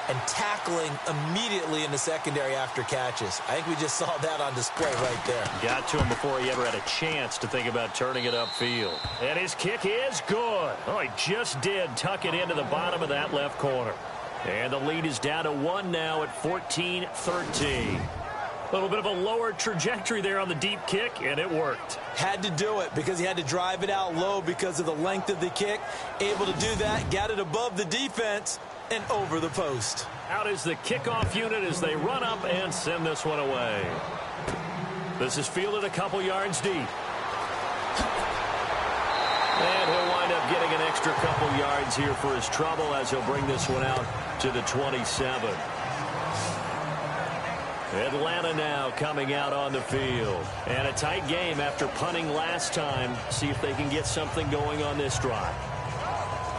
and tackling immediately in the secondary after catches. I think we just saw that on display right there. Got to him before he ever had a chance to think about turning it upfield. And his kick is good. Oh, he just did tuck it into the bottom of that left corner. And the lead is down to 1 now at 14-13. A little bit of a lower trajectory there on the deep kick, and it worked. Had to do it because he had to drive it out low because of the length of the kick. Able to do that, got it above the defense and over the post. Out is the kickoff unit as they run up and send this one away. This is fielded a couple yards deep. And he'll wind up getting an extra couple yards here for his trouble as he'll bring this one out to the 27. Atlanta now coming out on the field. And a tight game after punting last time. See if they can get something going on this drive.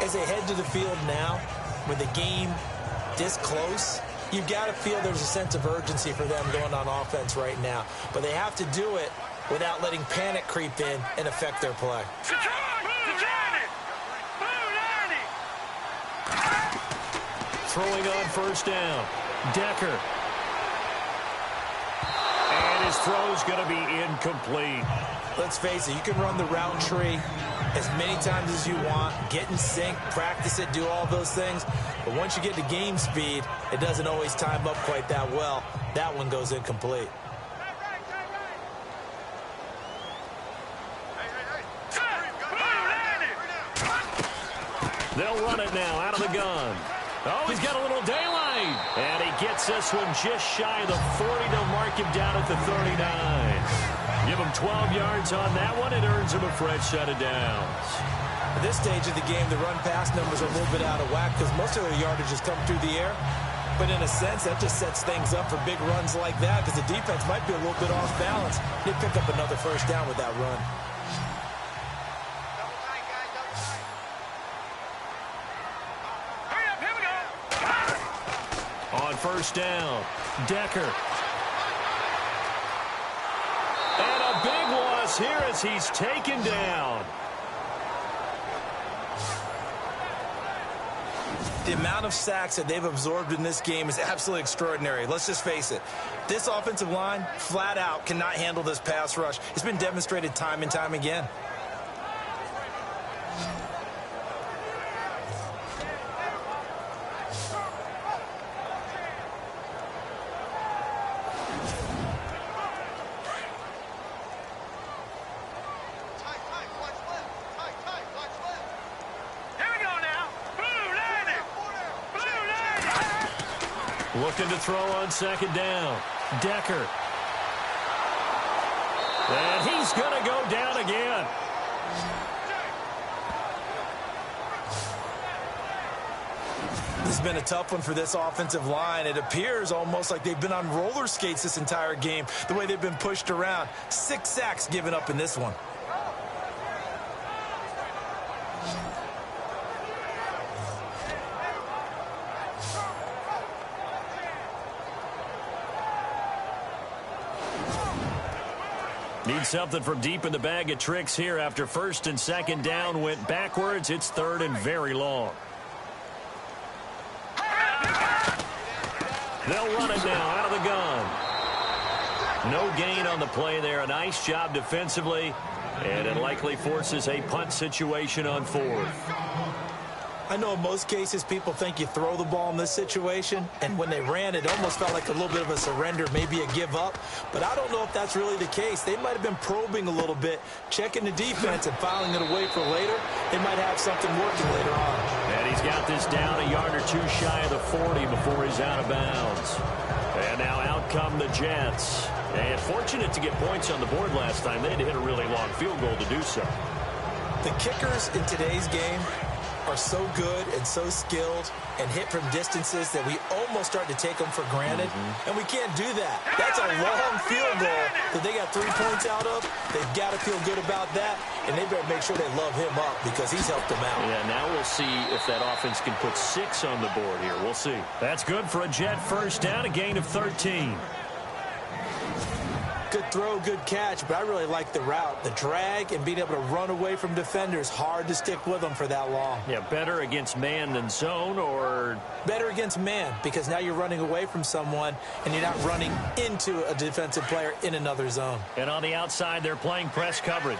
As they head to the field now, with the game this close, you've got to feel there's a sense of urgency for them going on offense right now. But they have to do it without letting panic creep in and affect their play. Throwing on 1st down. Decker. And his throw's going to be incomplete. Let's face it, you can run the route tree as many times as you want, get in sync, practice it, do all those things. But once you get to game speed, it doesn't always time up quite that well. That one goes incomplete. They'll run it now out of the gun. Oh, he's got a little daylight. And he gets this one just shy of the 40. They'll mark him down at the 39. Give him 12 yards on that one. It earns him a fresh set of downs. At this stage of the game, the run-pass numbers are a little bit out of whack because most of their yardage has come through the air. But in a sense, that just sets things up for big runs like that because the defense might be a little bit off balance. They pick up another first down with that run. On first down, Decker. And a big loss here as he's taken down. The amount of sacks that they've absorbed in this game is absolutely extraordinary. Let's just face it. This offensive line, flat out, cannot handle this pass rush. It's been demonstrated time and time again. Looking to throw on second down. Decker. And he's going to go down again. This has been a tough one for this offensive line. It appears almost like they've been on roller skates this entire game, the way they've been pushed around. 6 sacks given up in this one. Need something from deep in the bag of tricks here after first and second down went backwards. It's third and very long. They'll run it now out of the gun. No gain on the play there. A nice job defensively. And it likely forces a punt situation on fourth. I know in most cases people think you throw the ball in this situation, and when they ran, it almost felt like a little bit of a surrender, maybe a give up. But I don't know if that's really the case. They might have been probing a little bit, checking the defense and filing it away for later. They might have something working later on. And he's got this down a yard or two shy of the 40 before he's out of bounds. And now out come the Jets. And fortunate to get points on the board last time. They had to hit a really long field goal to do so. The kickers in today's game are so good and so skilled and hit from distances that we almost start to take them for granted. And we can't do that. That's a long field goal that they got 3 points out of. They've got to feel good about that, and they better make sure they love him up because he's helped them out. Yeah, now we'll see if that offense can put 6 on the board here. We'll see. That's good for a Jet first down, a gain of 13. Good throw, good catch, but I really like the route. The drag and being able to run away from defenders, hard to stick with them for that long. Yeah, better against man than zone, or better against man, because now you're running away from someone and you're not running into a defensive player in another zone. And on the outside, they're playing press coverage.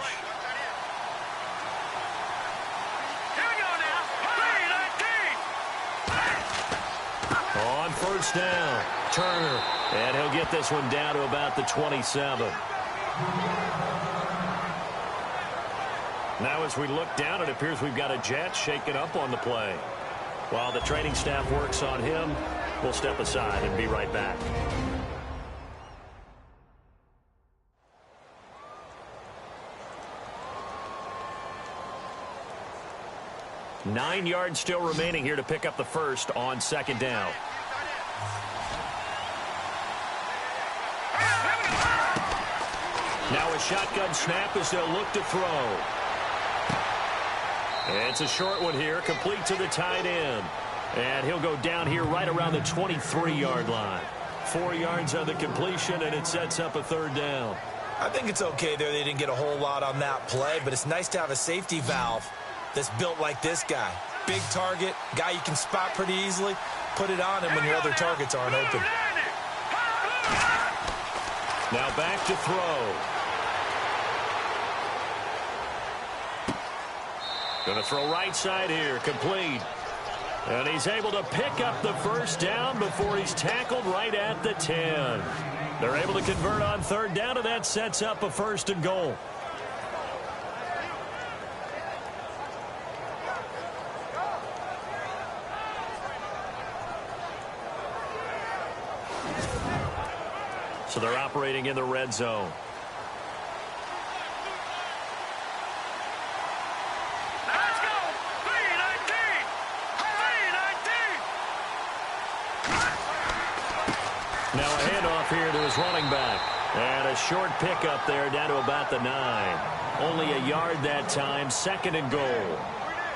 On first down, Turner. And he'll get this one down to about the 27. Now as we look down, it appears we've got a Jet shaken up on the play. While the training staff works on him, we'll step aside and be right back. Nine yards still remaining here to pick up the first on second down. Now a shotgun snap as they'll look to throw. And it's a short one here, complete to the tight end. And he'll go down here right around the 23-yard line. 4 yards on the completion, and it sets up a third down. I think it's okay there. They didn't get a whole lot on that play, but it's nice to have a safety valve that's built like this guy. Big target, guy you can spot pretty easily. Put it on him when your other targets aren't open. Now back to throw. Going to throw right side here, complete. And he's able to pick up the first down before he's tackled right at the 10. They're able to convert on third down, and that sets up a first and goal. So they're operating in the red zone. Let's go! 319! 319! Now a handoff here to his running back. And a short pickup there down to about the 9. Only a yard that time, 2nd and goal.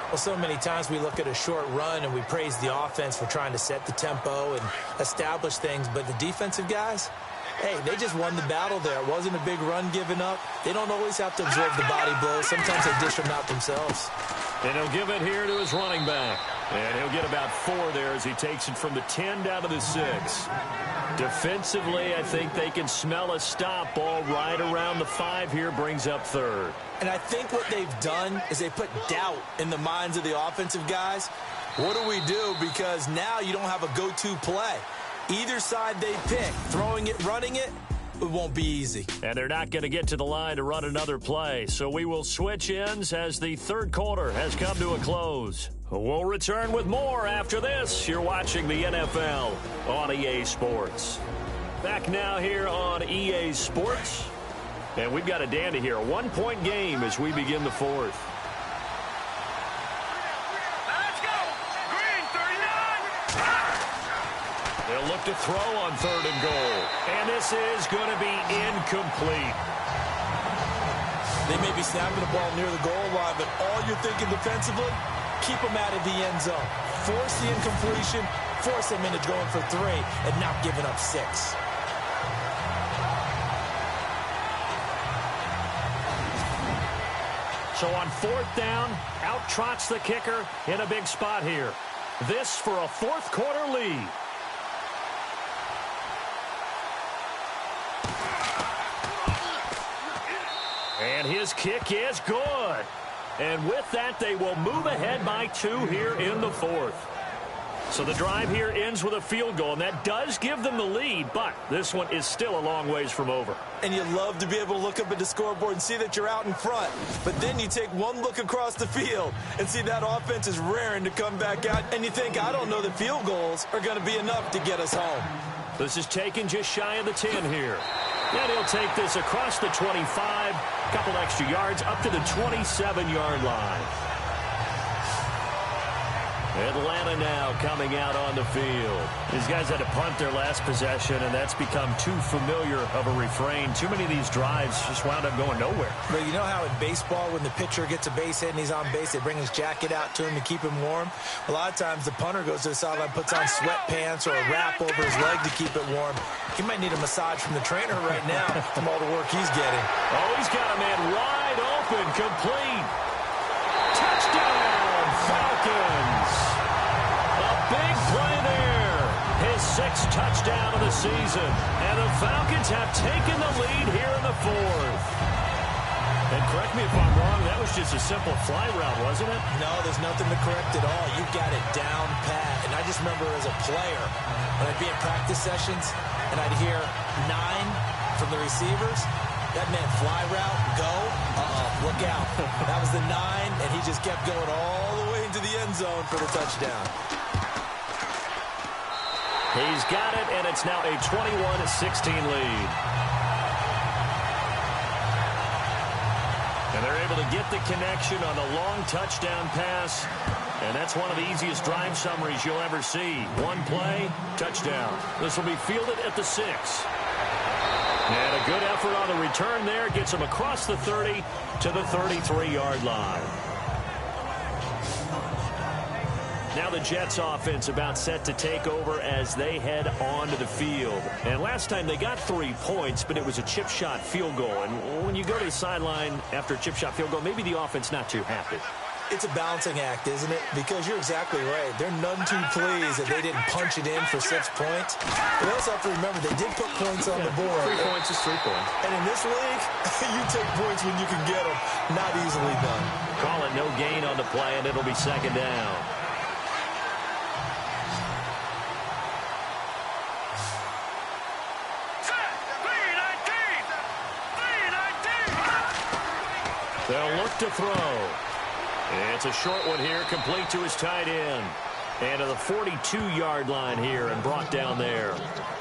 Well, so many times we look at a short run and we praise the offense for trying to set the tempo and establish things. But the defensive guys, hey, they just won the battle there. It wasn't a big run given up. They don't always have to absorb the body blows. Sometimes they dish them out themselves. And he'll give it here to his running back. And he'll get about 4 there as he takes it from the 10 down to the 6. Defensively, I think they can smell a stop. Ball right around the 5 here, brings up 3rd. And I think what they've done is they put doubt in the minds of the offensive guys. What do we do? Because now you don't have a go-to play. Either side they pick, throwing it, running it, it won't be easy. And they're not going to get to the line to run another play. So we will switch ends as the 3rd quarter has come to a close. We'll return with more after this. You're watching the NFL on EA Sports. Back now here on EA Sports. And we've got a dandy here. A 1-point game as we begin the 4th. Let's go. Green 39. They'll look to throw on 3rd and goal. And this is going to be incomplete. They may be snapping the ball near the goal line, but all you're thinking defensively, keep them out of the end zone. Force the incompletion, force them into going for 3, and not giving up 6. So on 4th down, out trots the kicker in a big spot here. This for a 4th quarter lead. And his kick is good. And with that, they will move ahead by 2 here in the 4th. So the drive here ends with a field goal, and that does give them the lead, but this one is still a long ways from over. And you love to be able to look up at the scoreboard and see that you're out in front. But then you take one look across the field and see that offense is raring to come back out, and you think, I don't know that field goals are going to be enough to get us home. This is taken just shy of the 10 here. And he'll take this across the 25, a couple extra yards, up to the 27-yard line. Atlanta now coming out on the field. These guys had to punt their last possession, and that's become too familiar of a refrain. Too many of these drives just wound up going nowhere. But you know how in baseball, when the pitcher gets a base hit and he's on base, they bring his jacket out to him to keep him warm? A lot of times the punter goes to the sideline, puts on sweatpants or a wrap over his leg to keep it warm. He might need a massage from the trainer right now from all the work he's getting. Oh, he's got a man wide open, complete. Touchdown, Falcons. Big play there. His 6th touchdown of the season. And the Falcons have taken the lead here in the 4th. And correct me if I'm wrong, that was just a simple fly route, wasn't it? No, there's nothing to correct at all. You got it down pat. And I just remember as a player, when I'd be in practice sessions and I'd hear 9 from the receivers, that meant fly route, go, look out. That was the 9, and he just kept going all the way into the end zone for the touchdown. He's got it, and it's now a 21-16 lead. And they're able to get the connection on a long touchdown pass. And that's one of the easiest drive summaries you'll ever see. One play, touchdown. This will be fielded at the 6. And a good effort on the return there. Gets him across the 30 to the 33-yard line. Now the Jets offense about set to take over as they head onto the field. And last time they got 3 points, but it was a chip shot field goal. And when you go to the sideline after a chip shot field goal, maybe the offense not too happy. It's a balancing act, isn't it? Because you're exactly right. They're none too pleased that they didn't punch it in for 6 points. But also have to remember, they did put points on the board. 3 points is 3 points. And in this league, you take points when you can get them. Not easily done. Call it no gain on the play, and it'll be 2nd down. They'll look to throw. It's a short one here, complete to his tight end. And to the 42-yard line here and brought down there.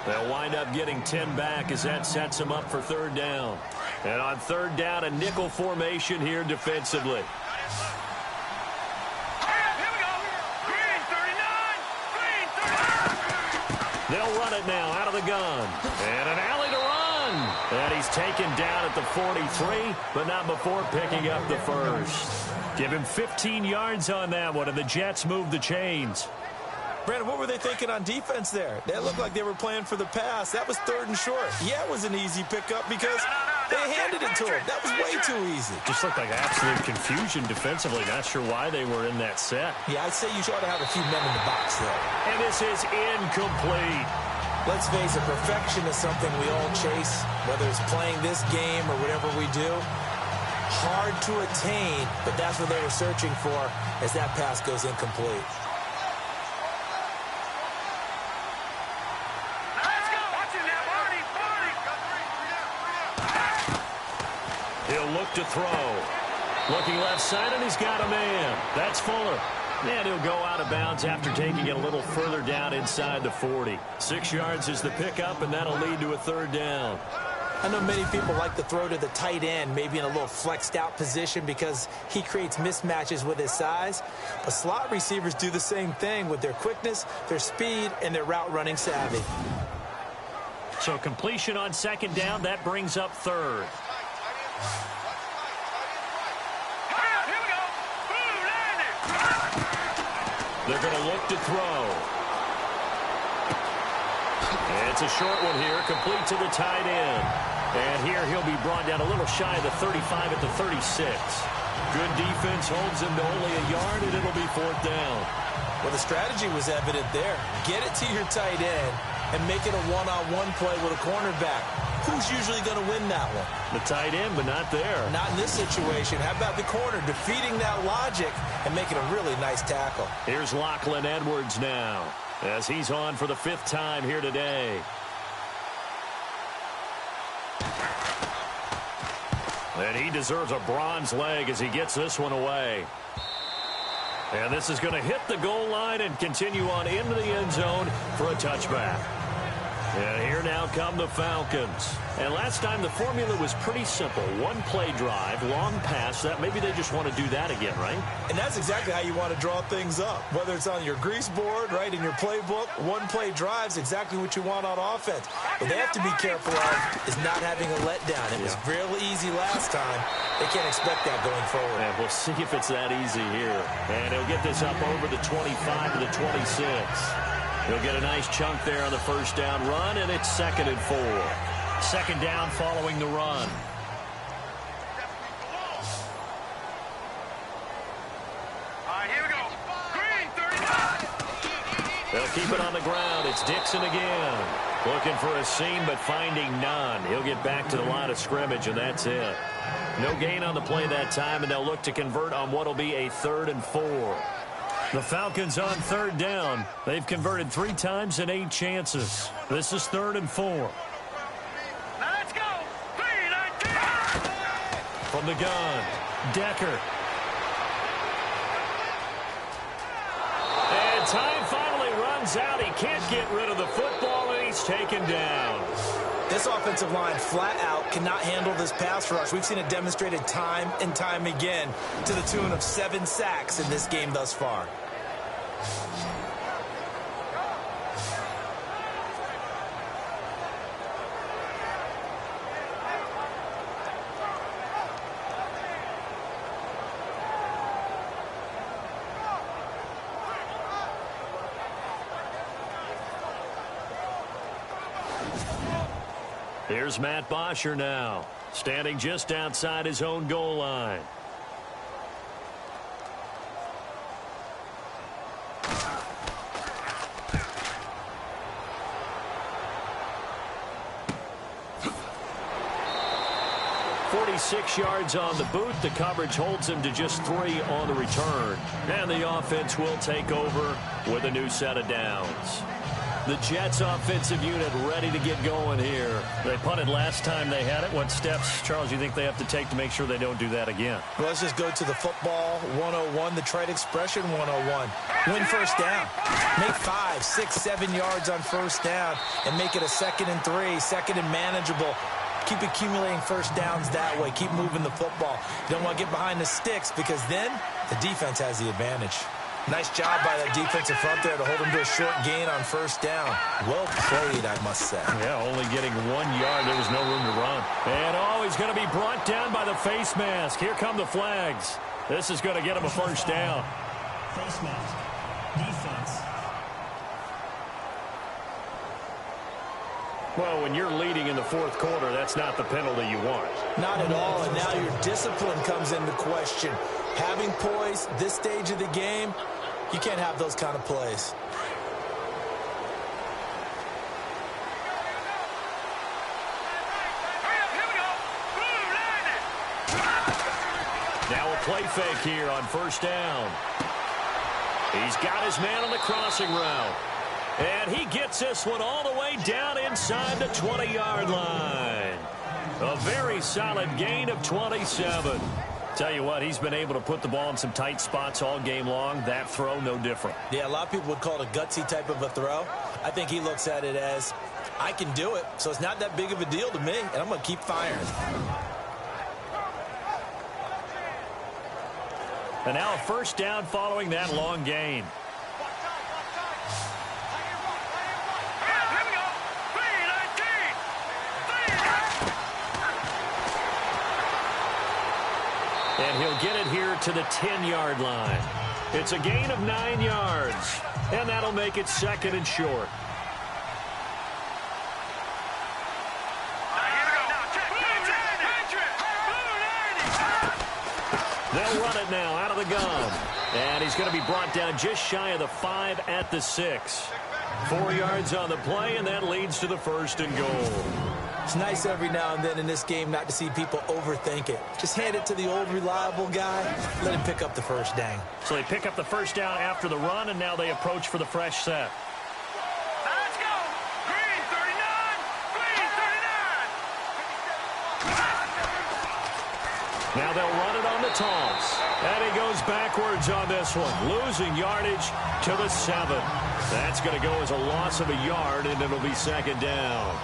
They'll wind up getting 10 back as that sets them up for 3rd down. And on 3rd down, a nickel formation here defensively. They'll run it now out of the gun. And an alley to run. And he's taken down at the 43, but not before picking up the first. Give him 15 yards on that one, and the Jets move the chains. Brandon, what were they thinking on defense there? That looked like they were playing for the pass. That was 3rd and short. Yeah, it was an easy pickup because they handed it to him. That was way too easy. Just looked like absolute confusion defensively. Not sure why they were in that set. Yeah, I'd say you ought to have a few men in the box there. And this is incomplete. Let's face it, perfection is something we all chase, whether it's playing this game or whatever we do. Hard to attain, but that's what they were searching for as that pass goes incomplete. He'll look to throw. Looking left side, and he's got a man. That's Fuller. And he'll go out of bounds after taking it a little further down inside the 40. 6 yards is the pickup, and that'll lead to a 3rd down. I know many people like to throw to the tight end, maybe in a little flexed out position because he creates mismatches with his size. But slot receivers do the same thing with their quickness, their speed, and their route running savvy. So completion on 2nd down, that brings up 3rd. They're going to look to throw. It's a short one here, complete to the tight end. And here he'll be brought down a little shy of the 35 at the 36. Good defense holds him to only a yard, and it'll be 4th down. Well, the strategy was evident there. Get it to your tight end and make it a one-on-one play with a cornerback. Who's usually going to win that one? The tight end, but not there. Not in this situation. How about the corner defeating that logic and making a really nice tackle? Here's Lachlan Edwards now as he's on for the 5th time here today. And he deserves a bronze leg as he gets this one away. And this is going to hit the goal line and continue on into the end zone for a touchback. And here now come the Falcons. And last time the formula was pretty simple. 1-play drive, long pass. That maybe they just want to do that again, right? And that's exactly how you want to draw things up. Whether it's on your grease board, right, in your playbook, 1-play drive's exactly what you want on offense. What they have to be careful of is not having a letdown. It was real easy last time. They can't expect that going forward. And we'll see if it's that easy here. And he'll get this up over the 25 to the 26. He'll get a nice chunk there on the 1st down run, and it's 2nd and 4. 2nd down following the run. Here we go. Green, 39. They'll keep it on the ground. It's Dixon again. Looking for a seam, but finding none. He'll get back to the line of scrimmage, and that's it. No gain on the play that time, and they'll look to convert on what will be a 3rd and 4. The Falcons on 3rd down. They've converted 3 times in 8 chances. This is 3rd and 4. Now let's go. 3-19. From the gun, Decker. And time finally runs out. He can't get rid of the football, and he's taken down. This offensive line flat out cannot handle this pass rush. We've seen it demonstrated time and time again to the tune of 7 sacks in this game thus far. Here's Matt Bosher now, standing just outside his own goal line. .46 yards on the boot. The coverage holds him to just 3 on the return. And the offense will take over with a new set of downs. The Jets offensive unit ready to get going here. They punted last time they had it. What steps, Charles, you think they have to take to make sure they don't do that again? Well, let's just go to the football 101, the trite expression 101. Win 1st down. Make 5, 6, 7 yards on 1st down and make it a 2nd and 3, 2nd and manageable. Keep accumulating 1st downs that way. Keep moving the football. You don't want to get behind the sticks because then the defense has the advantage. Nice job by that defensive front there to hold him to a short gain on first down. Well played, I must say. Yeah, only getting 1 yard. There was no room to run. And, he's going to be brought down by the face mask. Here come the flags. This is going to get him a first down. Face mask. Defense. Well, when you're leading in the fourth quarter, that's not the penalty you want. Not at all, and now your discipline comes into question. Having poise this stage of the game, you can't have those kind of plays. Now a play fake here on first down. He's got his man on the crossing route. And he gets this one all the way down inside the 20-yard line. A very solid gain of 27. Tell you what, he's been able to put the ball in some tight spots all game long. That throw, no different. Yeah, a lot of people would call it a gutsy type of a throw. I think he looks at it as, I can do it, so it's not that big of a deal to me, and I'm going to keep firing. And now a first down following that long gain. And he'll get it here to the 10-yard line. It's a gain of 9 yards. And that'll make it second and short. They'll run it now out of the gun. And he's going to be brought down just shy of the 5 at the 6. 4 yards on the play, and that leads to the first and goal. It's nice every now and then in this game not to see people overthink it. Just hand it to the old reliable guy. Let him pick up the first down. So they pick up the first down after the run, and now they approach for the fresh set. Let's go. Green 39. Green 39. Now they'll run it on the toss. And he goes backwards on this one, losing yardage to the 7. That's going to go as a loss of a yard, and it'll be second down.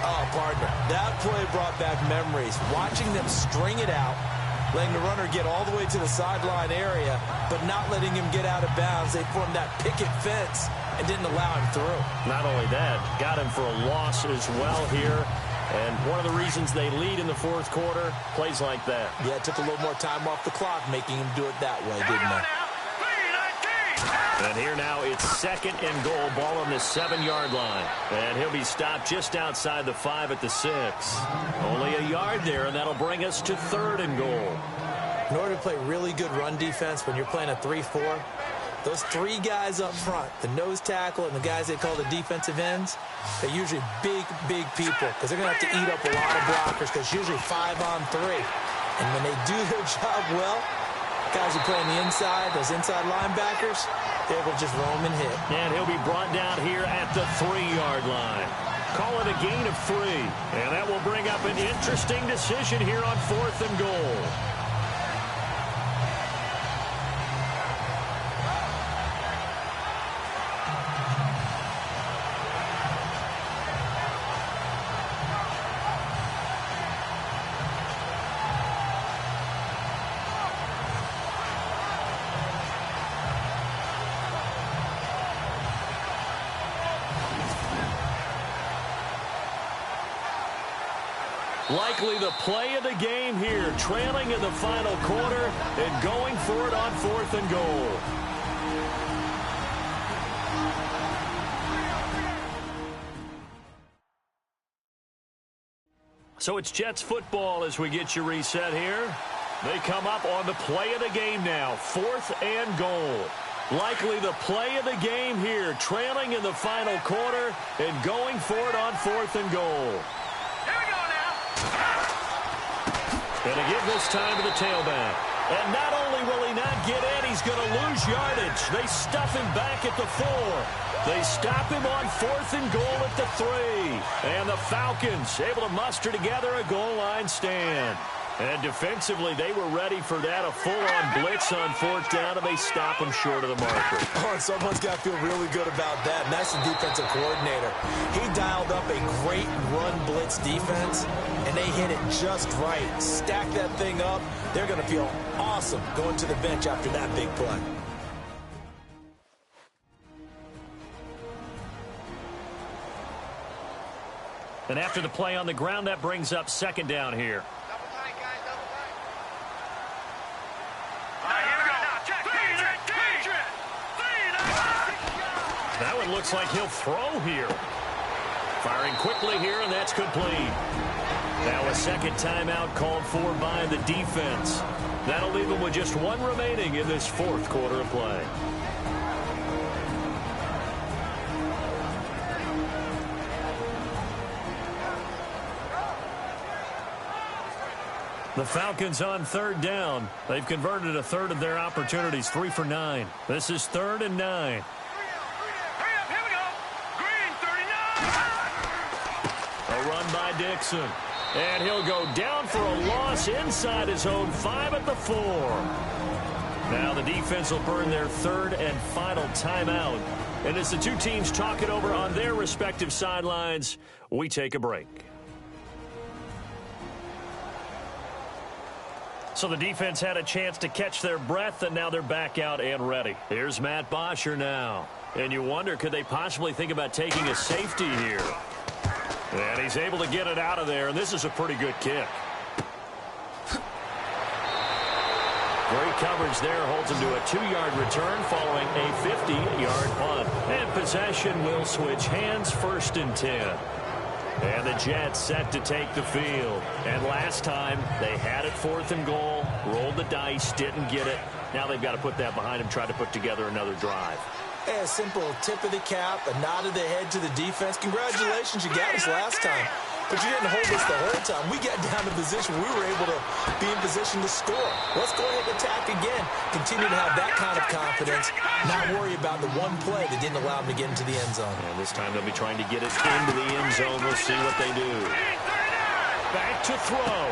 Oh, partner, that play brought back memories. Watching them string it out, letting the runner get all the way to the sideline area, but not letting him get out of bounds. They formed that picket fence and didn't allow him through. Not only that, got him for a loss as well here. And one of the reasons they lead in the fourth quarter, plays like that. Yeah, it took a little more time off the clock, making him do it that way, didn't it? And here now it's second and goal, ball on the 7-yard line. And he'll be stopped just outside the 5 at the 6. Only a yard there, and that'll bring us to third and goal. In order to play really good run defense when you're playing a 3-4, those 3 guys up front, the nose tackle and the guys they call the defensive ends, they're usually big, big people because they're going to have to eat up a lot of blockers because it's usually 5 on 3. And when they do their job well, guys who play on the inside, those inside linebackers, they're able to just roam and hit. And he'll be brought down here at the 3-yard line. Call it a gain of 3. And that will bring up an interesting decision here on fourth and goal. Likely the play of the game here, trailing in the final quarter and going for it on fourth and goal. So it's Jets football as we get you reset here. They come up on the play of the game now, fourth and goal. Likely the play of the game here, trailing in the final quarter and going for it on fourth and goal. And a give this time to the tailback. And not only will he not get in, he's going to lose yardage. They stuff him back at the 4. They stop him on fourth and goal at the 3. And the Falcons able to muster together a goal line stand. And defensively, they were ready for that, a full-on blitz on fourth down, and they stop him short of the marker. Oh, and someone's got to feel really good about that, and that's the defensive coordinator. He dialed up a great run blitz defense, and they hit it just right. Stack that thing up. They're going to feel awesome going to the bench after that big play. And after the play on the ground, that brings up second down here. That one looks like he'll throw here. Firing quickly here, and that's complete. Now a second timeout called for by the defense. That'll leave them with just one remaining in this fourth quarter of play. The Falcons on third down. They've converted a third of their opportunities, 3 for 9. This is 3rd and 9. A run by Dixon. And he'll go down for a loss inside his own 5 at the 4. Now the defense will burn their third and final timeout. And as the two teams talk it over on their respective sidelines, we take a break. So the defense had a chance to catch their breath, and now they're back out and ready. Here's Matt Bosher now. And you wonder, could they possibly think about taking a safety here? And he's able to get it out of there, and this is a pretty good kick. Great coverage there, holds him to a 2-yard return following a 50-yard punt. And possession will switch hands, 1st and 10. And the Jets set to take the field. And last time, they had it 4th and goal, rolled the dice, didn't get it. Now they've got to put that behind them, try to put together another drive. A simple tip of the cap, a nod of the head to the defense. Congratulations, you got us last time. But you didn't hold us the whole time. We got down to position. We were able to be in position to score. Let's go ahead and attack again. Continue to have that kind of confidence. Not worry about the one play that didn't allow them to get into the end zone. And this time they'll be trying to get it into the end zone. We'll see what they do. Back to throw.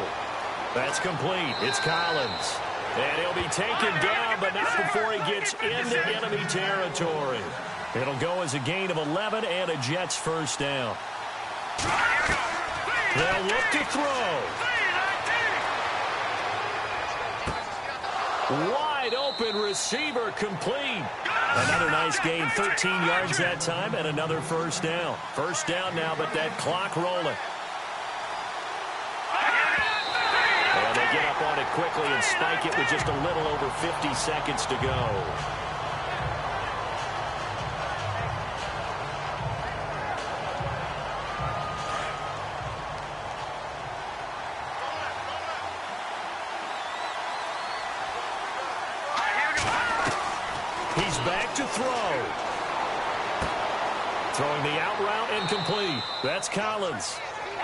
That's complete. It's Collins. And he'll be taken down, but not before he gets into enemy territory. It'll go as a gain of 11 and a Jets first down. They'll look to throw. Wide open receiver complete. Another nice gain, 13 yards that time, and another first down. First down now, but that clock rolling. And they get up on it quickly and spike it with just a little over 50 seconds to go. He's back to throw. Throwing the out route incomplete. That's Collins.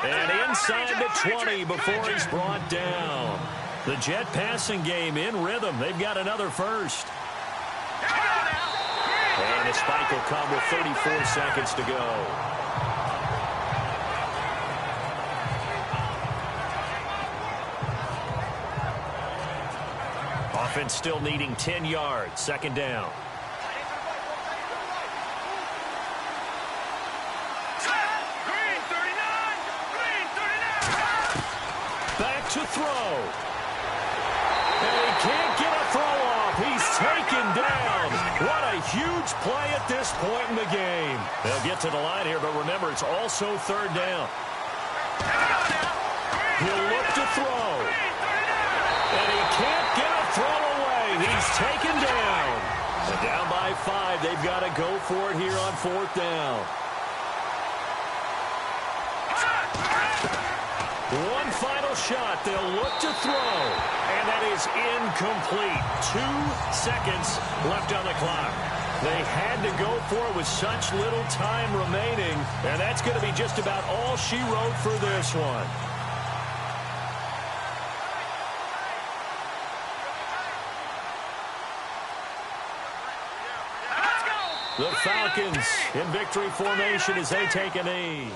And inside the 20 before he's brought down. The Jet passing game in rhythm. They've got another first. And the spike will come with 34 seconds to go. Offense still needing 10 yards. Second down. Back to throw. And he can't get a throw off. He's taken down. What a huge play at this point in the game. They'll get to the line here, but remember, it's also third down. He'll look to throw. And he can't get a throw away. He's taken down. And down by 5. They've got to go for it here on 4th down. One final shot. They'll look to throw. And that is incomplete. 2 seconds left on the clock. They had to go for it with such little time remaining. And that's going to be just about all she wrote for this one. The Falcons in victory formation as they take a knee.